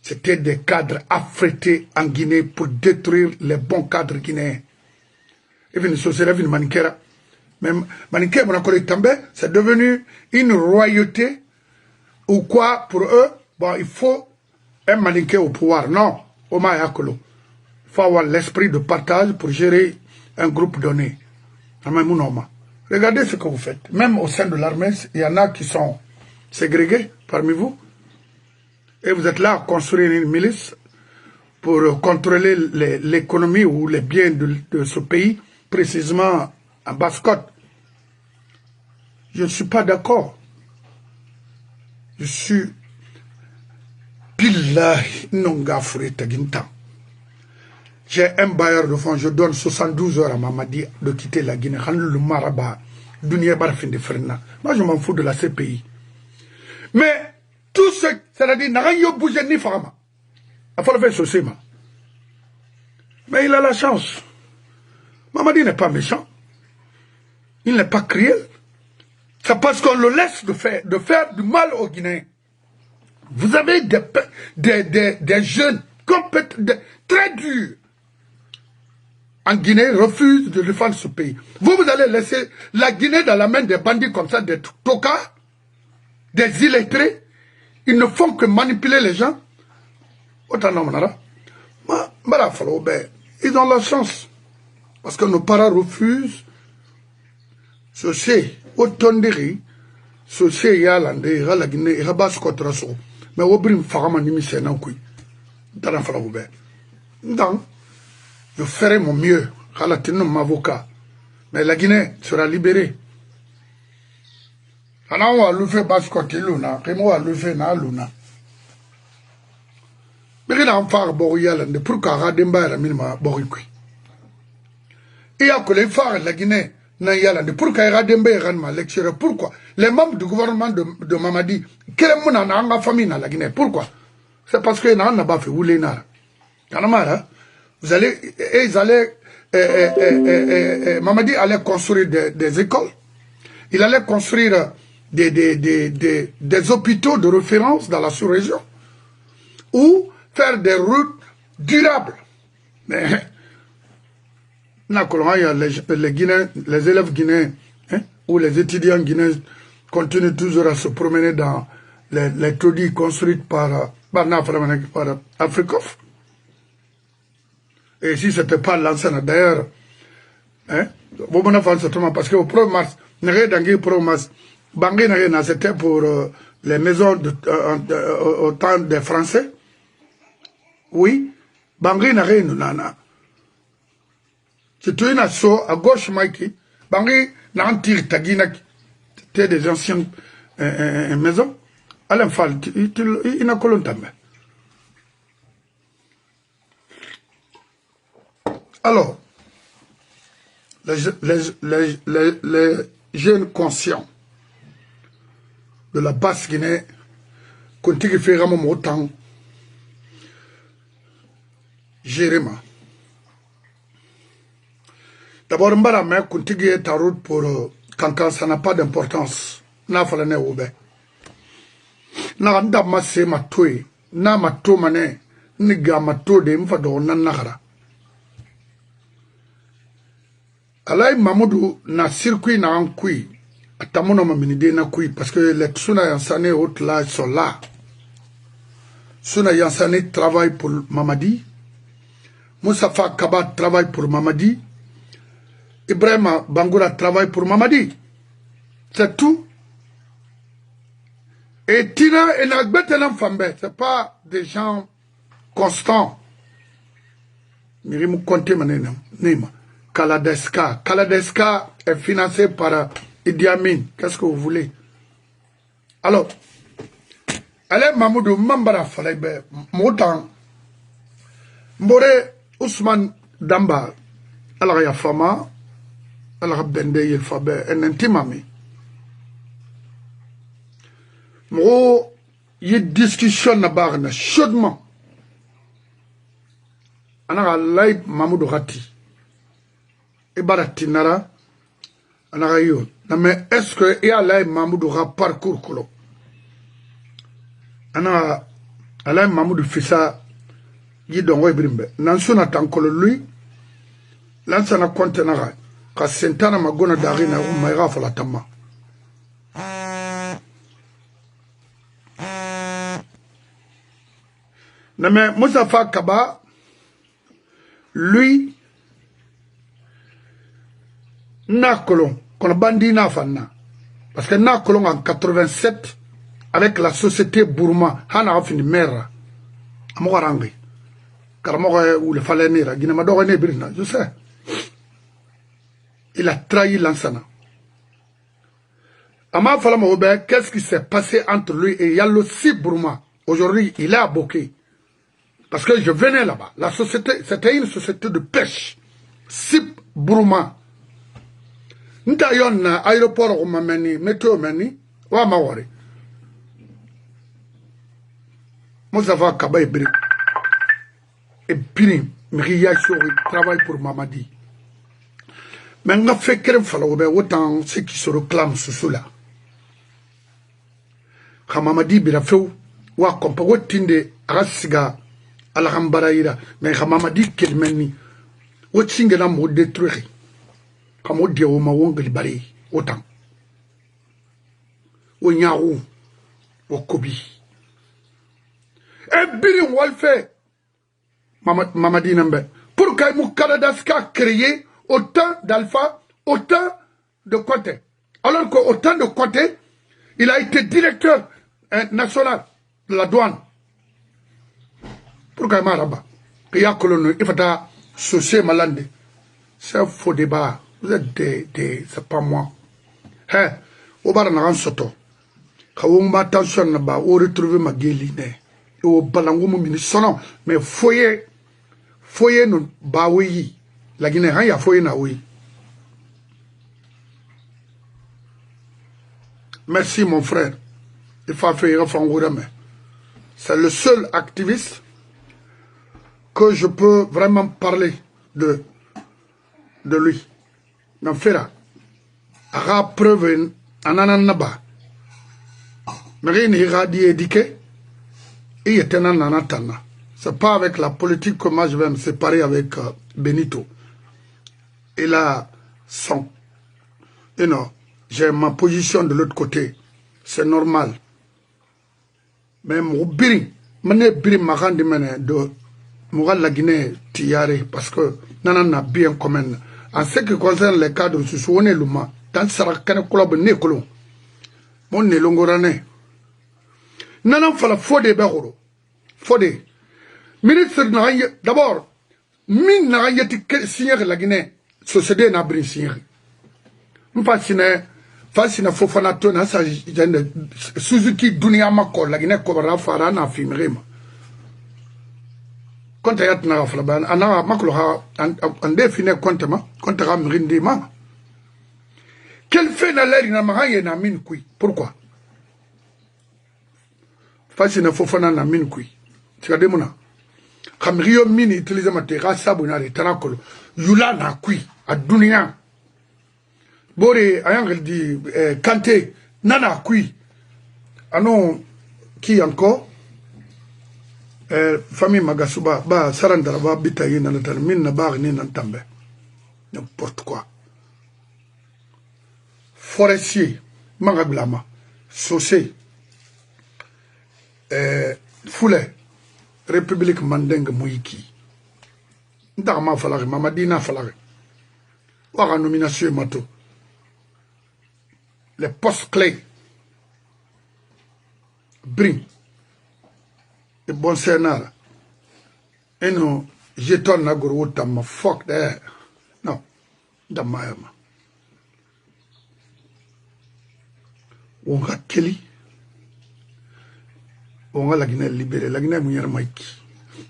C'était des cadres affrétés en Guinée pour détruire les bons cadres guinéens. Et puis, une Maniquera. Même Maniquera, c'est devenu une royauté ou quoi pour eux. Bon, il faut un Maniquera au pouvoir. Non, Oma Yakolo. Il faut avoir l'esprit de partage pour gérer un groupe donné. Regardez ce que vous faites. Même au sein de l'armée, il y en a qui sont ségrégés parmi vous. Et vous êtes là à construire une milice pour contrôler l'économie ou les biens de ce pays, précisément en Basse-Côte. Je ne suis pas d'accord. Je suis Billahi Nongafure Tagintan. J'ai un bailleur de fonds, je donne 72 heures à Mamadi de quitter la Guinée. Le Maraba, moi je m'en fous de la CPI. Mais tout ce, c'est-à-dire, n'a rien bougé ni Farama. Il faut le faire ce mais il a la chance. Mamadi n'est pas méchant. Il n'est pas cruel. C'est parce qu'on le laisse de faire du mal aux Guinéens. Vous avez des jeunes très durs. En Guinée, refuse de défendre ce pays. Vous allez laisser la Guinée dans la main des bandits comme ça, des tocards, des illettrés. Ils ne font que manipuler les gens. autant d'hommes, ils ont la chance. Parce que nos parents refusent. Ceci, autant de riz, ceci, il y a l'Andé, il y a la Guinée, il y a Basse Cotrasso. Mais au brim, Farama Nimisé, non, oui. Dans la Falaoubé. Donc, je ferai mon mieux. Halatino, mon avocat. Mais la Guinée sera libérée. Alors, on va le faire Basse Cotiluna, Remo va le faire na Luna. Mais il y a un phare Boryal, pourquoi Rademba et la Milma Borikui. Il y a que les phares de la Guinée. Pourquoi pourquoi les membres du gouvernement de Mamadi, quel est mon famille dans la Guinée? Pourquoi? C'est parce que n'a pas fait rouler nara. Vous allez, ils allaient, Mamadi allait construire des écoles. Il allait construire des hôpitaux de référence dans la sous-région ou faire des routes durables. Mais les élèves guinéens ou les étudiants guinéens continuent toujours à se promener dans les taudis construits par Afrikof. Et si ce n'était pas l'ancien d'ailleurs, parce qu'au 1er mars, c'était pour les maisons au temps des Français. Oui, Bangui n'a rien, nana. C'est une asso à gauche, Mikey. Bangui n'a un tir taginak. T'es des anciennes maisons. Alain Fall, il n'a pas longtemps. Alors, les jeunes conscients de la basse Guinée continuent à faire un autant Jéréma. D'abord, Mbarame continue ta route pour quand ça n'a pas d'importance. N'a pas l'année au bé. N'a pas massé ma toy, n'a ma to mané, ni gamato de m'fado nanahara. Alay Mamoudou na circuit na en kui, atamono maminide na kui, parce que les Tsuna Yansane autres là sont là. Tsuna Yansane travaille pour Mamadi. Moussafa Kaba travaille pour Mamadi. Ibrahima Bangoura travaille pour Mamadi. C'est tout. Et Tina et Nagbetelam Fambe, ce n'est pas des gens constants. Mirimu Konte Manena, Nima. Kaladeska. Kaladeska est financé par Idi Amin. Qu'est-ce que vous voulez? Alors, allez Mamoudou Mambara Falebe, Moutan, Mbore Ousmane Damba, Alaya Fama, Alaya Bende Yelfabe, en intimami. Mou, y discussion na barna, chaudement. Anara Laïb Mamoudou Rati. Ibaratinara, Anarayo. Mais est-ce que il y a Laïb Mamoudou Rati parcours kolo? Anara, Laïb Mamoudou Fissa, Yidongo Ibrimbe. Nansuna tankolo lui, Lansana Kontenara, ka Sentana Magona Darina, ou Maïra Falatama. Mais Moussafa Kaba, lui, Nakolon, qu'on a bandit Nafana. Parce que Nakolon en 87, avec la société Bourma, Hana a fini mère, à Morangi. Car moi, où le fallait nera, Guinemador et Brina, je sais. Il a trahi l'Ansana. Ama Falama, qu'est-ce qui s'est passé entre lui et Yallo Si Bourma? Aujourd'hui, il est à Boké. Parce que je venais là-bas. La société, c'était une société de pêche. Sip Bourma. Nta yon na aéroport ko mameni, météo meni, wa mawari. Moussafa Kaba et Biri, Miriya Chori, travaille pour Mamadi. Mais on a fait qu'elle fallait autant ceux qui se réclament sous cela. Quand Mamadi Birafeu, wa kompa wotinde rasiga alhambaraïra, mais quand Mamadi Kelmeni, wotsingena mo détruire. Comme on dit au Mawangli Bari, autant. Au Nyarou, au Kobi. Et Biri Walfe, Mamadi Nambe. Pour que Kaladaska créé autant d'Alpha, autant de Côté. Alors qu'autant de Côté, il a été directeur national de la douane. Pour qu'il Maraba. Il y a colonie, il faut associer Malande. C'est un faux débat. Vous êtes c'est pas moi. Hein, au bar n'a soto. Quand on m'a attention là-bas, on retrouve ma guéline. Au balango mini sonon, mais foyer non ba oui. La Guinée, il y a foyer na oui. Merci mon frère. Il faut faire un. C'est le seul activiste que je peux vraiment parler de lui. N'en fera. Ara preuve ananaba. Mais il ira dit édiqué. Et il était nanatana. C'est pas avec la politique que moi je vais me séparer avec Benito. Il a son. You know, j'ai ma position de l'autre côté. C'est normal. Mais mon biri, mané biri magandi mene de Moural la Guinée tiare parce que nanana bien commun. En ce qui concerne les cas de Soussouone Luma, dans Sarakane Kolob Nekolo, mon Nelongorane. Nanan fala Fodé Behoro. Fodé. Ministre d'abord, min n'a yeti signer la Guinée, société n'a brin signer. Fascina Fofana Tona, sa Suzuki Dunia Mako, la Guinée Kobara Farana Fimrema. Quand il y a un flaban, Anna Makloha, en défini comptement, quand il y a un rindima. Quel fait n'a l'air n'a mahaye n'a mine kui? Pourquoi? Fascina Fofana n'a mine kui. Tu as des mona. Comme Rio Mini utilise ma terre, Sabunari, Tarakolo, Yula n'a kui, à Dunia. Bore ayang di Kanté nana kui ano qui encore famille Magasuba ba sarandara ba bitayi na tan min na ba ni nan tambe n'importe quoi forestier magablama saucé Foulé République Mandeng Moïki ndama falare Mamadina falare wara nomination mato les postes clés, brin, et bon sénat, et nous jetons la gourde dans ma fuck there. Non, dans ma main. On va Kelly, on va la Guinée libérée, la Guinée mouillère maïki.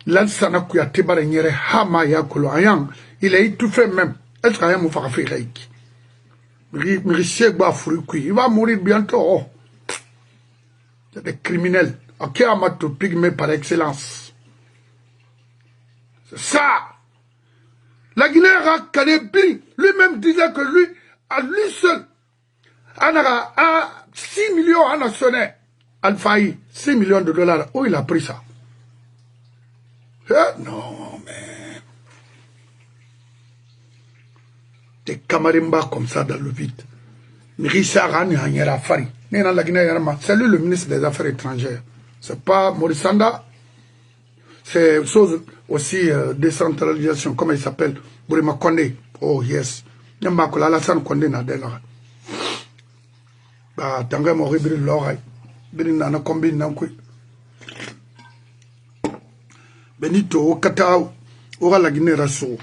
L'ansana qui a tébaré n'yere hama ya kolo ayang, il a étouffé même. Est-ce qu'il y a un mot fait raïki? Il va mourir bientôt. Oh. C'est des criminels. Ok, Amato Pygmée par excellence. C'est ça. La Guinée a Kanébri. Lui-même disait que lui, à lui seul, a 6 millions à sonné. Al-Faï, 6 millions de dollars. Où il a pris ça? Non, mais. Des camarimbas comme ça dans le vide. Salut le ministre des Affaires étrangères. C'est pas Morissanda. C'est chose aussi décentralisation. Comment il s'appelle? Bourima Kondé. Oh yes. Nyambako Alassane Kondé na dela. Bah tanga mo ribiri loray. Biri nana kombi nankui. Benito o kata o la Guinée raso.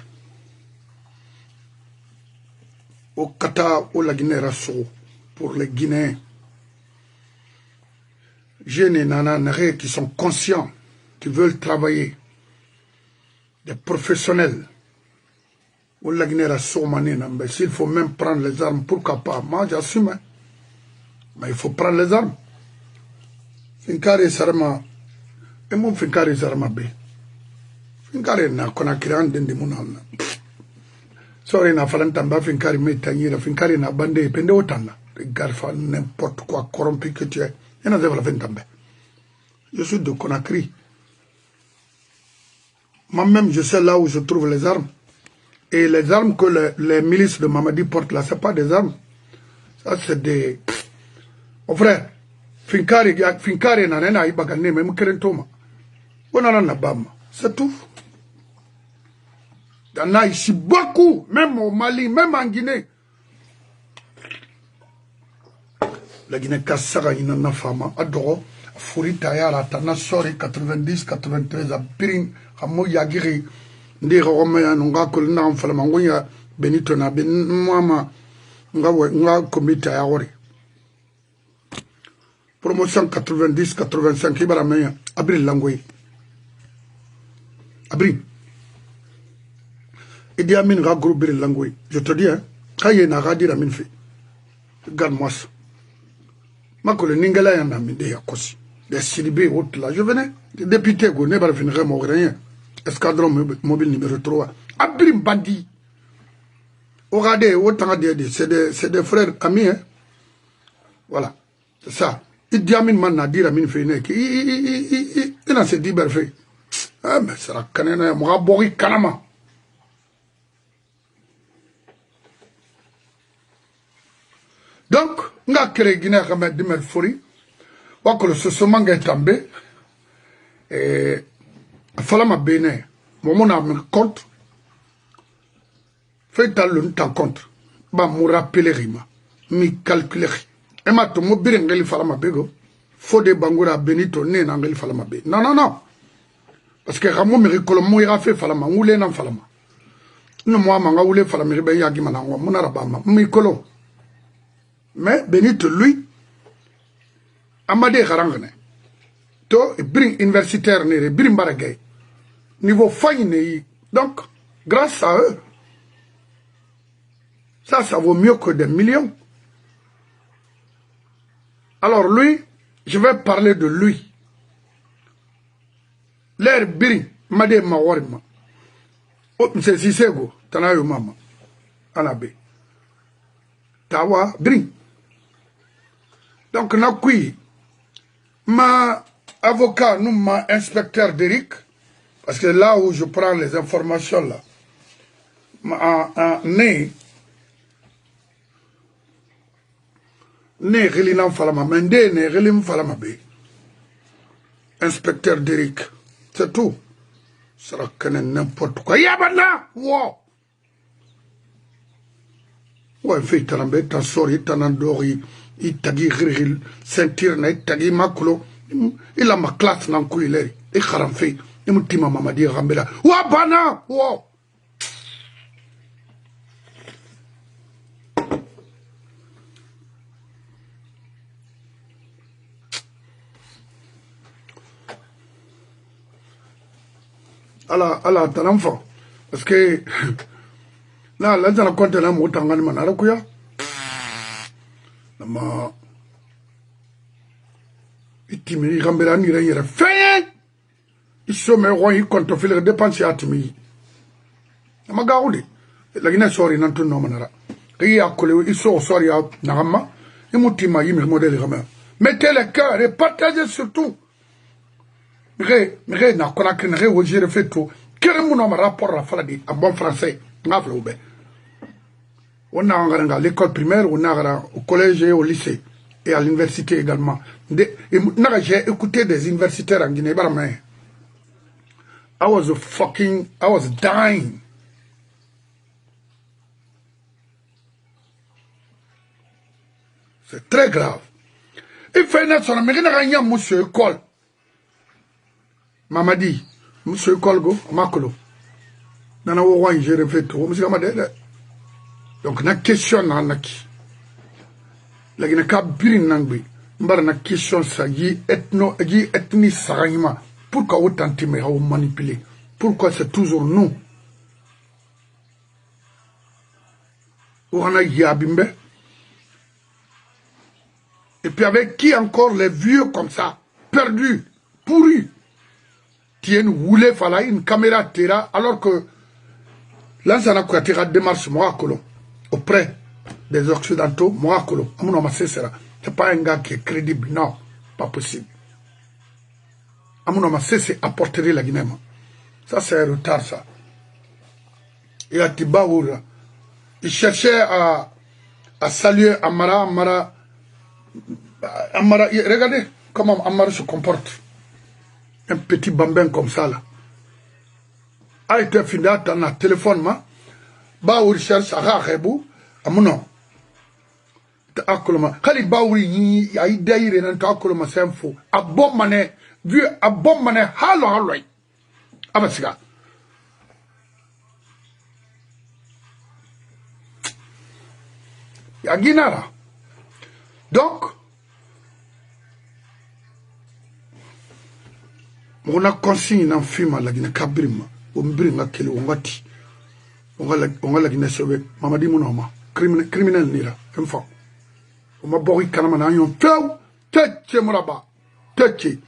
Au Qatar, au la Guinée Rasso, pour les Guinéens. Jeunes et nanas qui sont conscients, qui veulent travailler, des professionnels. Au la Guinée Rasso, s'il faut même prendre les armes, pourquoi pas? Moi, j'assume. Mais il faut prendre les armes. Finkare Sarama, et mon Finkare Sarama B. Finkare n'a qu'on a créé un dindimounal. Sorry na falantamba Finkari metanyira Finkari na bande pende otana garfa n'importe quoi corrompu que tu es et n'a pas fait. Je suis de Conakry. Moi-même je sais là où je trouve les armes et les armes que les milices de Mamadi portent là c'est pas des armes, ça c'est des mon frère Finkari na nena ibagane même kerentoma on a na bam c'est tout. Il y en a ici beaucoup, même au Mali, même en Guinée. La Guinée Kassara, il y en a femme, Adoro, Fouri Tayara, Tana Sori, 90, 93, à Pirin, à Moyagiri, Ndi Romea, Nunga Kolina, en Falamangoya, Benito na Ben Mama, Nga Komita Yaori. Promotion 90, 85, Ibaramea, Abril Langoy. Abril. Idi Amin ga groupe Bril Langoy. Je te dis, hein, quand il y a une radio, Amin fait. Garde-moi ça. Ma collègue Ningala y en a mis des Yakosi. Des Sidibé, autres là. Je venais. Des députés, go, n'est pas fini, rien. Escadron mobile numéro 3. Abrim Bandi. Regardez, autant de c'est des frères amis, hein. Voilà. C'est ça. Idi Amin man a dit Amin fait il a se dit fait. Ah, mais c'est la canenne, moi, Bori Kanama. Donc, nga créé Guinée comme Dimer Fori, ou que le sosomanga est tombé, et fallait ma béné, mon a mis compte, fait le temps compte, bah, me rappeler rima, me calculer, et ma to mobile ngeli fallait ma bégo, faut des bangoura benito né n'angeli fallait ma bé. Non, non, non, parce que Ramon me récolte, moi, il a fait fallait ma, ou les n'en fallait ma. Non, moi, manga ou les fallait me réveiller à Guimana, mon arabama, me colo. Mais Benito, lui, Amadé Harangane, to bring universitaire nere, bring baragay, niveau faille. Donc, grâce à eux, ça vaut mieux que des millions. Alors lui, je vais parler de lui. L'air bring, Madé Mawarima. Oh, c'est Sisego, Tanayo Mama, Anabe. Tawa, bring. Donc, Nakui, ma avocat, nous, ma inspecteur d'Eric, parce que là où je prends les informations, là, né, Rélinan Falama, Mende, né, Rélim Falama B. Inspecteur d'Eric, c'est tout. Ça sera n'importe quoi. Yabana! Wow! Ouais, fait Tarambe, Tansori, Tanandori. Il tagi ghirghil, sentir na tagi makulo, il a ma classe nan kuileri, il kharamfe, il mutima mamadi rambela. Wa bana! Wow! Allah, ton enfant. Parce que, là, dans la compte, là, moi, t'en as manarakuya. Ma itimi gambera ni re fe iso me ro yi konto fil dépense atimi ma gawde la gina sori nan to no manara yi akole iso sori ya nagama imutima yimi modèle gama mettez le cœur et partagez surtout re na kona ken re wo jere feto kere mu no ma rapport la fala di en bon français ngafle oube. On a à l'école primaire, on a au collège et au lycée, et à l'université également. J'ai écouté des universitaires en Guinée. I was dying. C'est très grave. Il fait une sorte de monsieur école. Maman dit, monsieur école, go, makolo. Nana ouwa, j'ai refait tout. Monsieur Amadele. Donc, na question na naki. La gina ka birin nangbi. Mbara na question sa yi ethnie sarayima. Pourquoi autant de me manipuler? Pourquoi c'est toujours nous? Ouana yabimbe. Et puis avec qui encore les vieux comme ça, perdus, pourris, tiennent roulé fala une caméra terra alors que là ça n'a qu'à tirer démarche moi colon. Auprès des Occidentaux, moi, c'est pas un gars qui est crédible, non, pas possible. C'est apporter la Guinée. Ça, c'est un retard, ça. Et à Tibaoura, il cherchait à saluer Amara. Regardez comment Amara se comporte. Un petit bambin comme ça, là. a été fini dans le téléphone ma ba ou recherche à rebu amuno akoloma kali ba ou yi ay daire nan ta akoloma semfo abom mané vu abom mané halo abasiga ya ginara donc on a consigne dans film la gina kabrima o mbringa kele ngati on la gina sobe mamadi munoma criminel nira enfant on m'a bori kanama na yon few tete muraba tete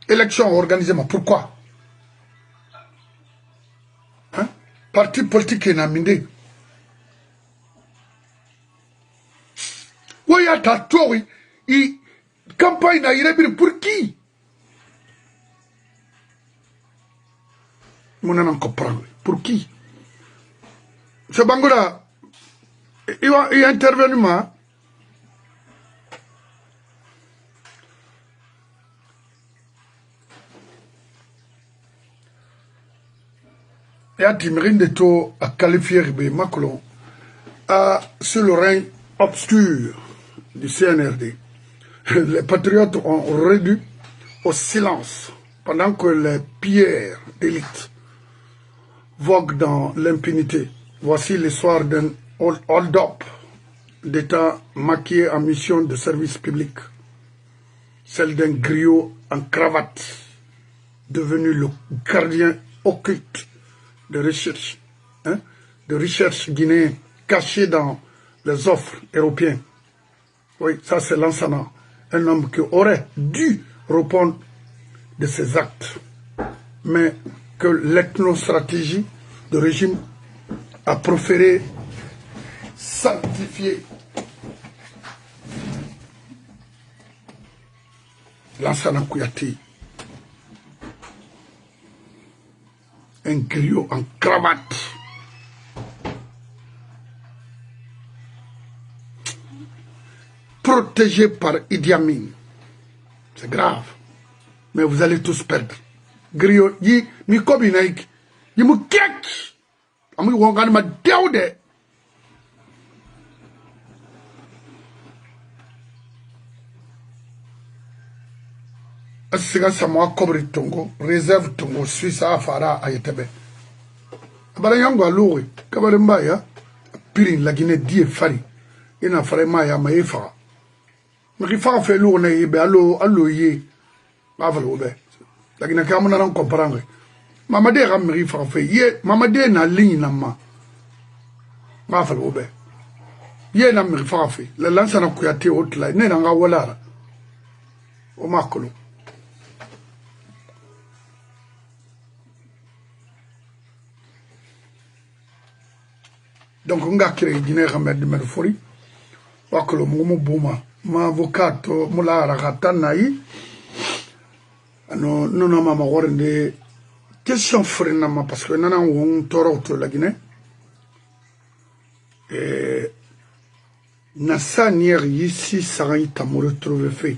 élection organisée mais pourquoi hein parti politique na minde Oya tatori i campagne na irebir pour qui mon n'en comprendre pour qui ce bangola il intervenu ma et à Timerine de taux à qualifier Macron sur le règne obscur du CNRD. Les patriotes ont réduit au silence pendant que les pierres d'élite voguent dans l'impunité. Voici l'histoire d'un hold-up d'État maquillé en mission de service public. Celle d'un griot en cravate devenu le gardien occulte de recherche guinéen caché dans les offres européennes. Oui, ça c'est Lansana, un homme qui aurait dû répondre de ses actes, mais que l'ethnostratégie de régime a préféré sanctifier. Lansana Kouyaté, un griot en cravate. Protégé par Idi Amin. C'est grave. Mais vous allez tous perdre. Griot, yi mi kobi naik. Yi mu kek. Amu wongani ma deude. Asiga samwa kobri tongo. Réserve tongo. Suisse afara ayetebe. Abara yango alouwe. Kabare mbaya. Pirin la Guinée die fari. Ina fare maya ma efa. Mais fa fait lourd ne be allo ye ba fa lo be la gina ka mona ran comprendre mama de ram mi fa fait ye mama de na ligne na ma ba fa lo be ye na mi fa fait la lança na Kouyaté hotla ne na nga wala o makolo donc nga kire Guinée Ahmed Merfori wakolo mo buma ma avvocato mulara katanayi ano nono mama gorende question frena ma parce que nana won toro to la Guinée et nasa nier ici sarai tamo retrouver fait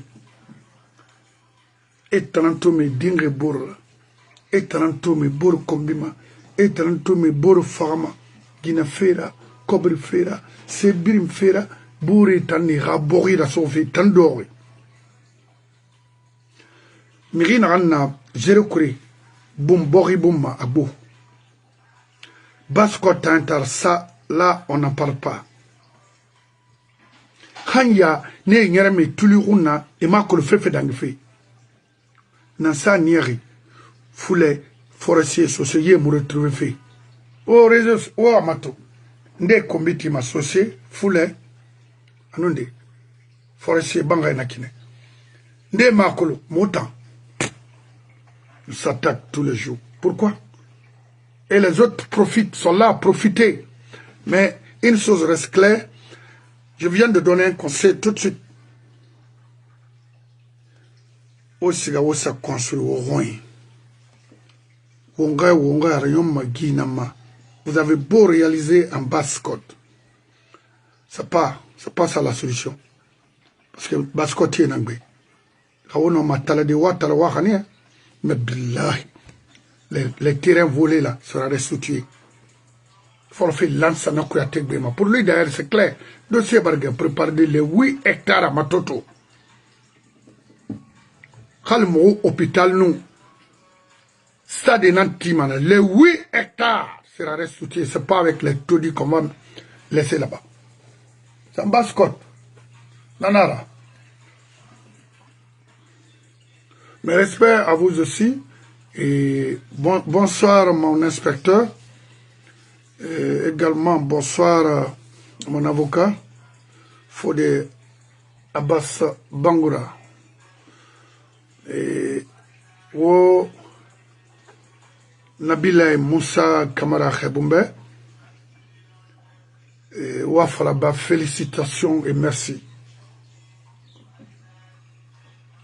et tanto me dingue bor et tanto me bor kombima et tanto me bor fama Guinée fera kobri fera sebirim fera Bourri tani rabori la sauvé tandori. Mirina ranna jerukuri bumbori bumma abou. Basko tantar ça là on n'en parle pas. Hanya ne nyerame tuliruna et makolo fefe dangife. Nansa nieri foule forestier socié me retrouver fait. Oh réseau oh amato. Nde kombiti ma socié foule anonde forestier banga na kine nde makolo motan ils s'attaquent tous les jours. Pourquoi? Et les autres profitent, sont là à profiter. Mais une chose reste claire, je viens de donner un conseil tout de suite. Aussi ça construit au roi. Vous avez beau réaliser un basse-côte. C'est pas ça la solution. Parce que basse-côte est en anglais. Mais billahi, les terrains volés là sera restitué. Forfait lance pour lui d'ailleurs c'est clair. Dossier Barga prépare les 8 hectares à Matoto. Kalmo hôpital nous. Stade Nantimana, les 8 hectares sera restitué. C'est pas avec les taudis qu'on va laisser là-bas. C'est un basse-côte. Nanara. Mes respects à vous aussi. Et bonsoir mon inspecteur. Et également bonsoir mon avocat. Fodé Abbas Bangoura. Et Nabila Moussa Kamara Kheboumbe. Et Wafalaba, félicitations et merci.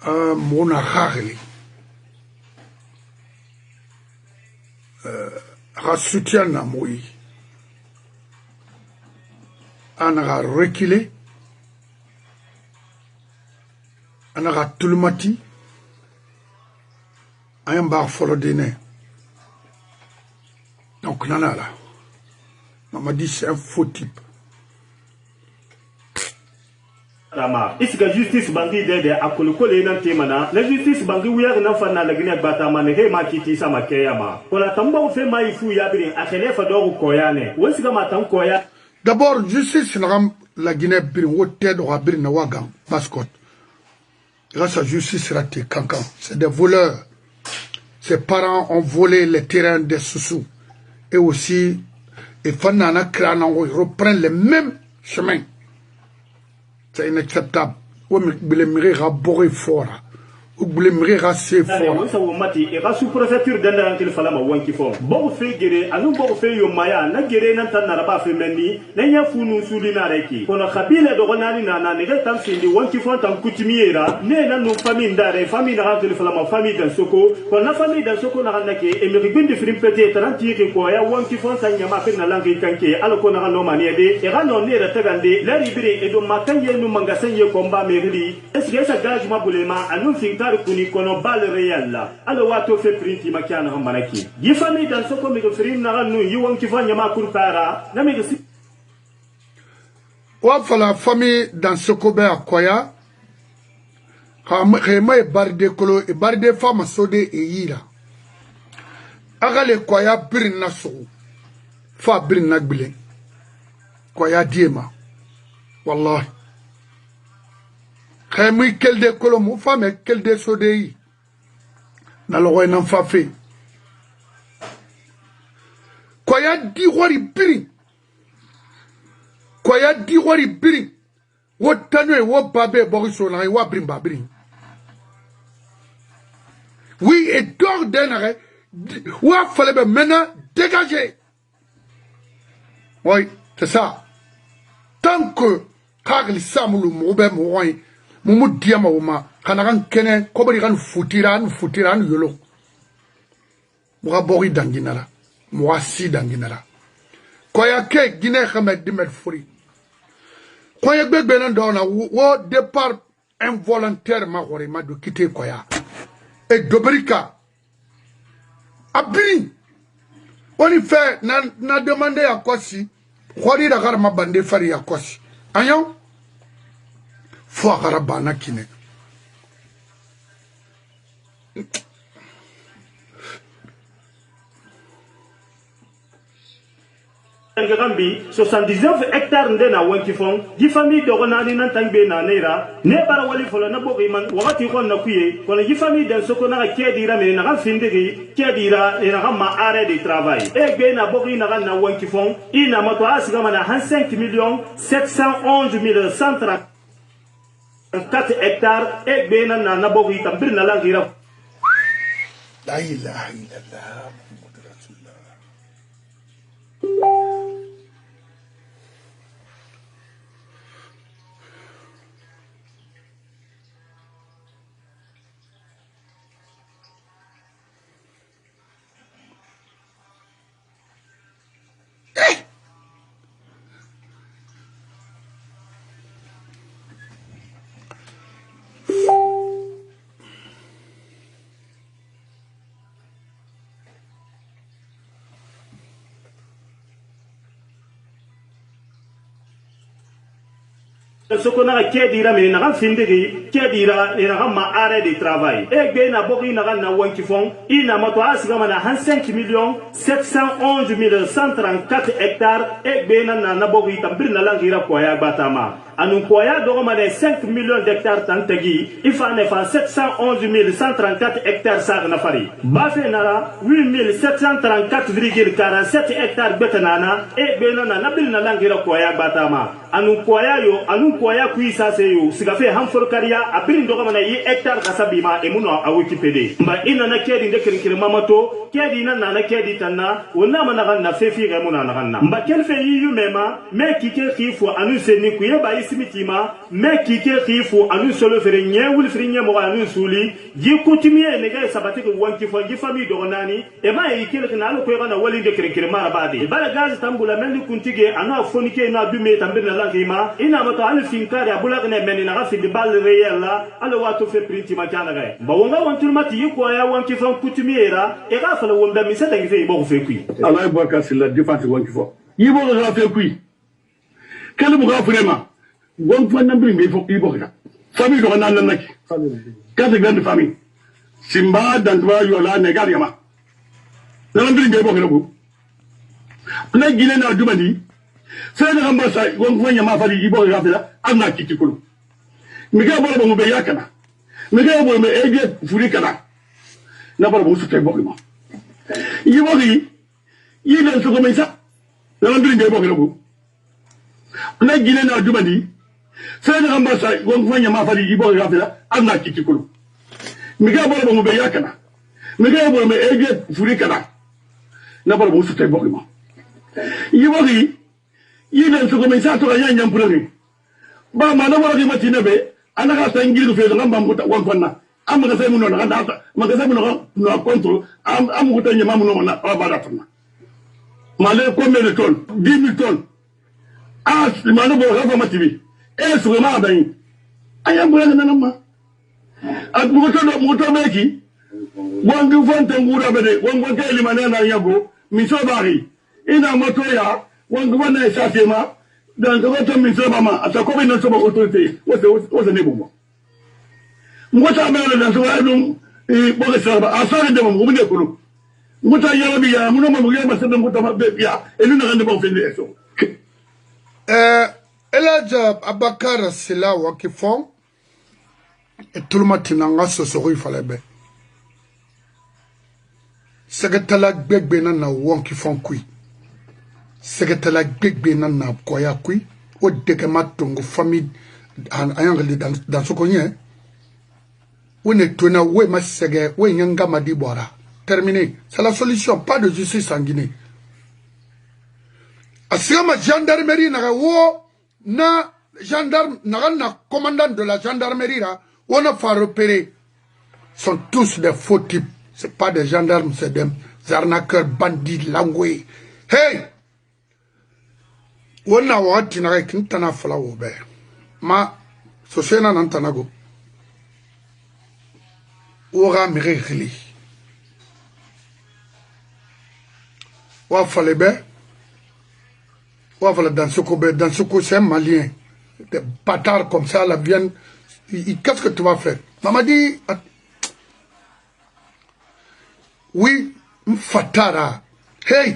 Mona Hareli. Soutien na Moui. On a reculé. On a tout le mati. On a un bar folodéné. Donc, nana là. On m'a dit c'est un faux type. Est-ce que justice bangi dede akulu kole nan temana la justice bangi wuya na fana la gine bata man he ma kiti sama keyama kola tamba o fe mai fu ya birin akele fa do ko yane wonsi ga matan ko ya d'abord justice la Guinée birin wote do birin na wagam mascot grâce à justice raté cancan c'est des voleurs. Ses parents ont volé les terrains des Soussous et aussi et fanana krana reprennent les mêmes chemins. C'est inacceptable. Ou blaimerait raborer fort. Ou blaimerait assez fort. Oui, ça vous mati. Et la sous-préfecture d'un qu'il fallait m'avoir qui font. Bon fait guérir. À nous bon fait yo maya. Na guérir n'entend n'a pas fait meni. N'ayant fou nous soulina reki. Pour la kabile de renani nana nega tam sindi wan qui font en coutumiera. Né na nos familles d'arrêt famille n'a qu'il fallait ma famille dans soko. Pour la famille dans soko n'a rien que. Et me ribin de film peut-être tranquille que quoi. Wan qui font en yama fait na langue kanké. Alors qu'on a no maniade. Et ranon né de tagandé. La libéré et de matin yé nous mangassin yé combat méridi. Est-ce que ça gage ma boulema. À nous fin kuni kono bal réel la ala wato fe printi makiana hambanaki yi famille dans ce comme frim na nu yi won ki fanya ma kurpara na mi si wa fala famille dans ce kobe akoya khema barde kolo e barde fama sode e yira agale koya birin na so fa birin na gbile koya diema wallahi Khaymi kelde kolomu fame kelde sodei na logoy nan fafe koya di wari biri wo tanwe wo babe boriso na wa brin babrin oui et dors denare wa fallait be maintenant dégager oui c'est ça tant que kagli samulu mobe moy Mumu diama uma kanagan kene kobri kan futiran yolo muga bori danginara muga si danginara koya ke gine khamed dimet furi koya gbegbe nan dona wo départ involontaire ma gore ma do quitter koya et dobrika abini oni fait na demander à kosi khori da garma bande fari ya kosi ayon fo garabana kine Gambi 79 hectares ndena wanki fon di famille de ronani nan tangbe na nera ne bara wali folo na bogi man wakati kon na kuye kon di famille de soko na kedira me na findiri kedira e na ma arrêt de travail e be na bogi na wanki fon ina mato asiga mana 5 711 134 hectares e be na bogi tambir na langira la ilaha illallah muhammad rasulullah ce qu'on a qui dira mais n'a fin de qui dira et n'a ma arrêt de travail et bien na boki na na wan qui font il n'a moto asgama na 5 millions 711 134 hectares et bien na boki tambir na langira koya batama anu koya dogoma de 5 millions d'hectares tantegi il fa ne fa 711 134 hectares sa na fari ba fe na 8734,47 hectares betanana et bien na bil na langira koya batama anu koya yo anu koya kuisa se yo sigafe hamfor kariya abiri ndogoma na yi hectare kasabima e muno a wikipede mba ina na kedi de kirkir mamato kedi na kedi tanna wona mana na fefi ga muna na mba kelfe yi yu mema me kike khifu anu se ni kuye ba isimitima me kike khifu anu solo fere nye wul fere nye mo anu suli ji kutimie ne ga sabati ko wanki fo ji fami dogonani e ma yi kelke na ko ga na wali de kirkir mara bade bala gaz tambula men kuntige anu afonike na dume tambir na lankima ina mato alfin kari abula ne men na gafi de bal réel la ala wato fe printi ma kana ga ba wonga wantul mati yiko ya wanki fo kutumiera e ga fala wonda mi seta ngi fe bo fe kui Allah barka sila défense wanki fo yibo ga fe kui kala bu ga vraiment gon fo nan bi fo yibo ga famille do nan nan naki kata grande famille simba dandwa yola ne gar yama nan bi bo ga bu na gile na dubani sai da hamba sai gon fo nyama fali yibo ga fe amna kitikulu miga bolo mo be yakana miga bolo me eje furi kana na bolo mo sutay bokima yibogi yilen so ko men sa na ndiri ngay bokina ko na gine na dubandi sai da hamba sai gon fanya ma fali yibogi gafela amna kitikulu miga bolo mo be yakana miga bolo me eje furi kana na bolo mo sutay bokima yibogi yilen so ko men sa to ga nyam pulani ba ma na bolo ki matina be ana ka san ngiri fe ngam bam ko won fonna am ga say mu no na da ma ga say mu no control am ko tan nyama mu no na ba da fonna ma le ko me ton 10,000 tonnes ma no bo ga fa matibi e su ma da yin ayam bu na na ma at mu to meki won du fonte ngura be de won ko ke limane na yago mi so bari ina moto ya won ko na sa ma dan ko to min saba ma ata ko bin so ba autorité wose ne bo ngota me na so wa dum bo ga saba asare de mo ne ko ngota yala bi ya muno mo ya ba se ngota ma be ya elu na ngande ba fe ne so Elijah Abakar Sila wakifon et tout le matin nga so il fallait be segetala gbegbe na wakifon kui segetala gbegbe na koya kui o deke matongo famille ayangali dans ce konye on est tona we masege we nyanga madibora terminé c'est la solution pas de justice en Guinée asima gendarmerie na wo na gendarme na commandant de la gendarmerie là on a fait repérer sont tous des faux types c'est pas des gendarmes c'est des arnaqueurs bandits langoués hey on a wati na kintana fala wo be ma so sena nan tanago ora mireli wa fale be voilà, dans ce coup, c'est un Malien. Des bâtards comme ça, là, viennent. Qu'est-ce que tu vas faire? Maman dit, oui, fatara. Hey,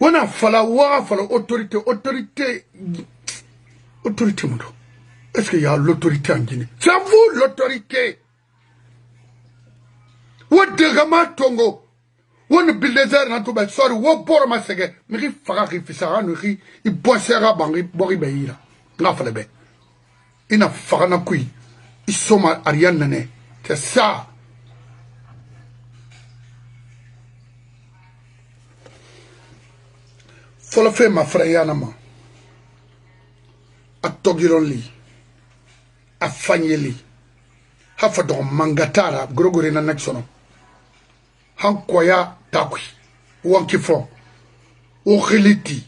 on a fallu autorité. Autorité, mon. Est-ce qu'il y a l'autorité en Guinée? C'est vous, l'autorité. Où est le Tongo? On bulldozer na to ba sorry wo bor ma sege mi ri faga ri fisara no ri I bossera bangi bori beira na fale be ina faga na kui I soma ariane ne c'est ça folo fe ma frère na ma atogiron li afanyeli hafa do mangatara grogore na naksono hankoya takwi wankifo okhiliti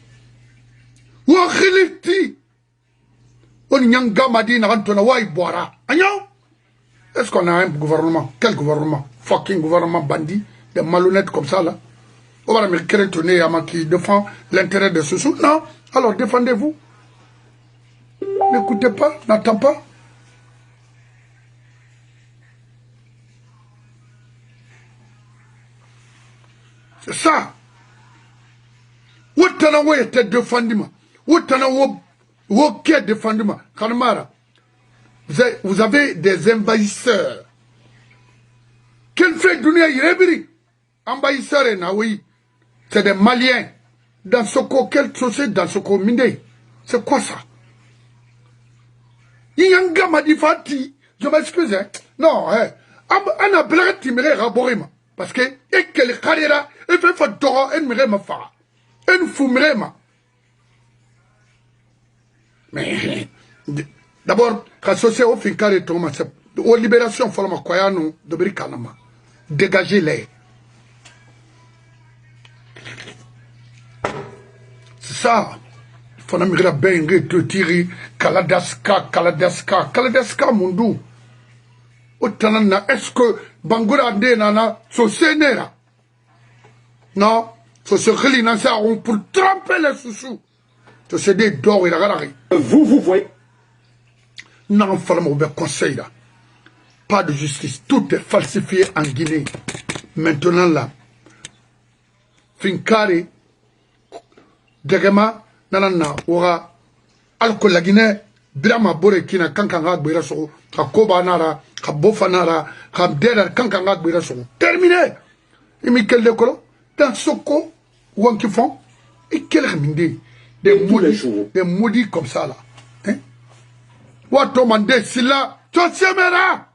on nyanga madina antona way boira agnon est-ce qu'on a un gouvernement quel gouvernement fucking gouvernement bandit des malhonnêtes comme ça là on va me tourner à qui défend l'intérêt de ce sous non alors défendez-vous N'écoutez pas, n'attends pas. C'est ça. Wotana wo était défendu ma. Wotana wo qui est défendu ma. Kanmara. Vous avez des envahisseurs. Quel fait dunia irebiri? Envahisseurs et naoui. C'est des Maliens. Dans ce co, quelle société dans ce co minde? C'est quoi ça? Yanga m'a dit Fati. Je m'excuse, hein. Non, hein. Ana blague timere raborima. Parce que, et quelle carrière, et fait fadora, et mire ma fa. Et fumere ma. Mais, d'abord, quand c'est au fin carré, Thomas, aux libérations, il faut ma koyano, de Brikanama. Dégagez-les. C'est ça. Il faut migrer bien, te tirer, Kaladaska, Mundu. Autanana, est-ce que Bangoura Nana, so sénère? Non, so se relina ça, on pour tremper les sous-sous. So c'est des d'or et la galerie. Vous voyez. Non, fallait me conseil là. Pas de justice. Tout est falsifié en Guinée. Maintenant là, Finkari, Degema, Nanana, Ora, Alcool la Guinée, Brama Borekina, Kankanga Biraso, Kakoba Nara, Kabofa Nara, Kabdera, Kankanga Biraso. Terminé. Et Mikel Decolo, dans Soko, ou un qui font, et quel reminde? Des maudits comme ça là. Hein? Wato Mande, Silla, Totsemera!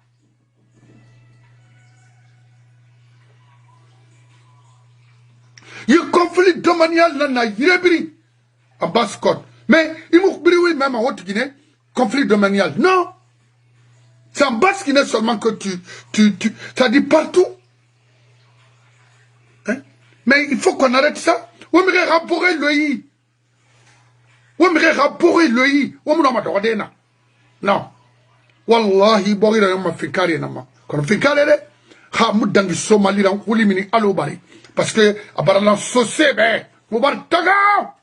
Il y a un conflit domanial dans la Yébri, à Basse-Côte. Mais il m'a dit même en Haute-Guinée, conflit domanial. Non! C'est en Basse-Guinée seulement que ça dit partout. Hein? Mais il faut qu'on arrête ça. On me rapporter l'œil. On me rapporter l'œil. On me rapporter l'œil. Non. Wallahi, Bori na ma fikari na ma. Quand fikari le, ha mudangi Somali la uli mini alobari. Parce que abarala sosebe, mubar taga.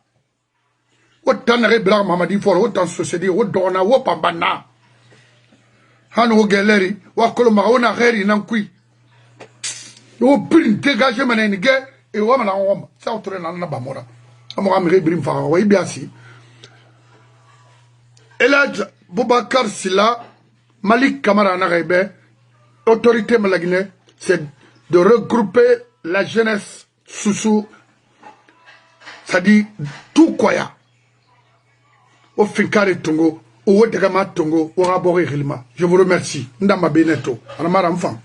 Otan rebla mamadi for otan sosedi odona wopambana. Hanu geleri, wakolo maona geri nankui. O pin dégagé manenige et wamana wam. Ça autour na bamora. Amora mi rebrim fa wa ibiasi. Eladj Boubacar Silla, Malik Kamara Narebe, autorité malaguinée, c'est de regrouper la jeunesse sous c'est-à-dire tout quoi. Au Finkari Tongo, au Wodegama Tongo, au Rabori Rilma. Je vous remercie. Ndama Beneto. Anamara Mfam.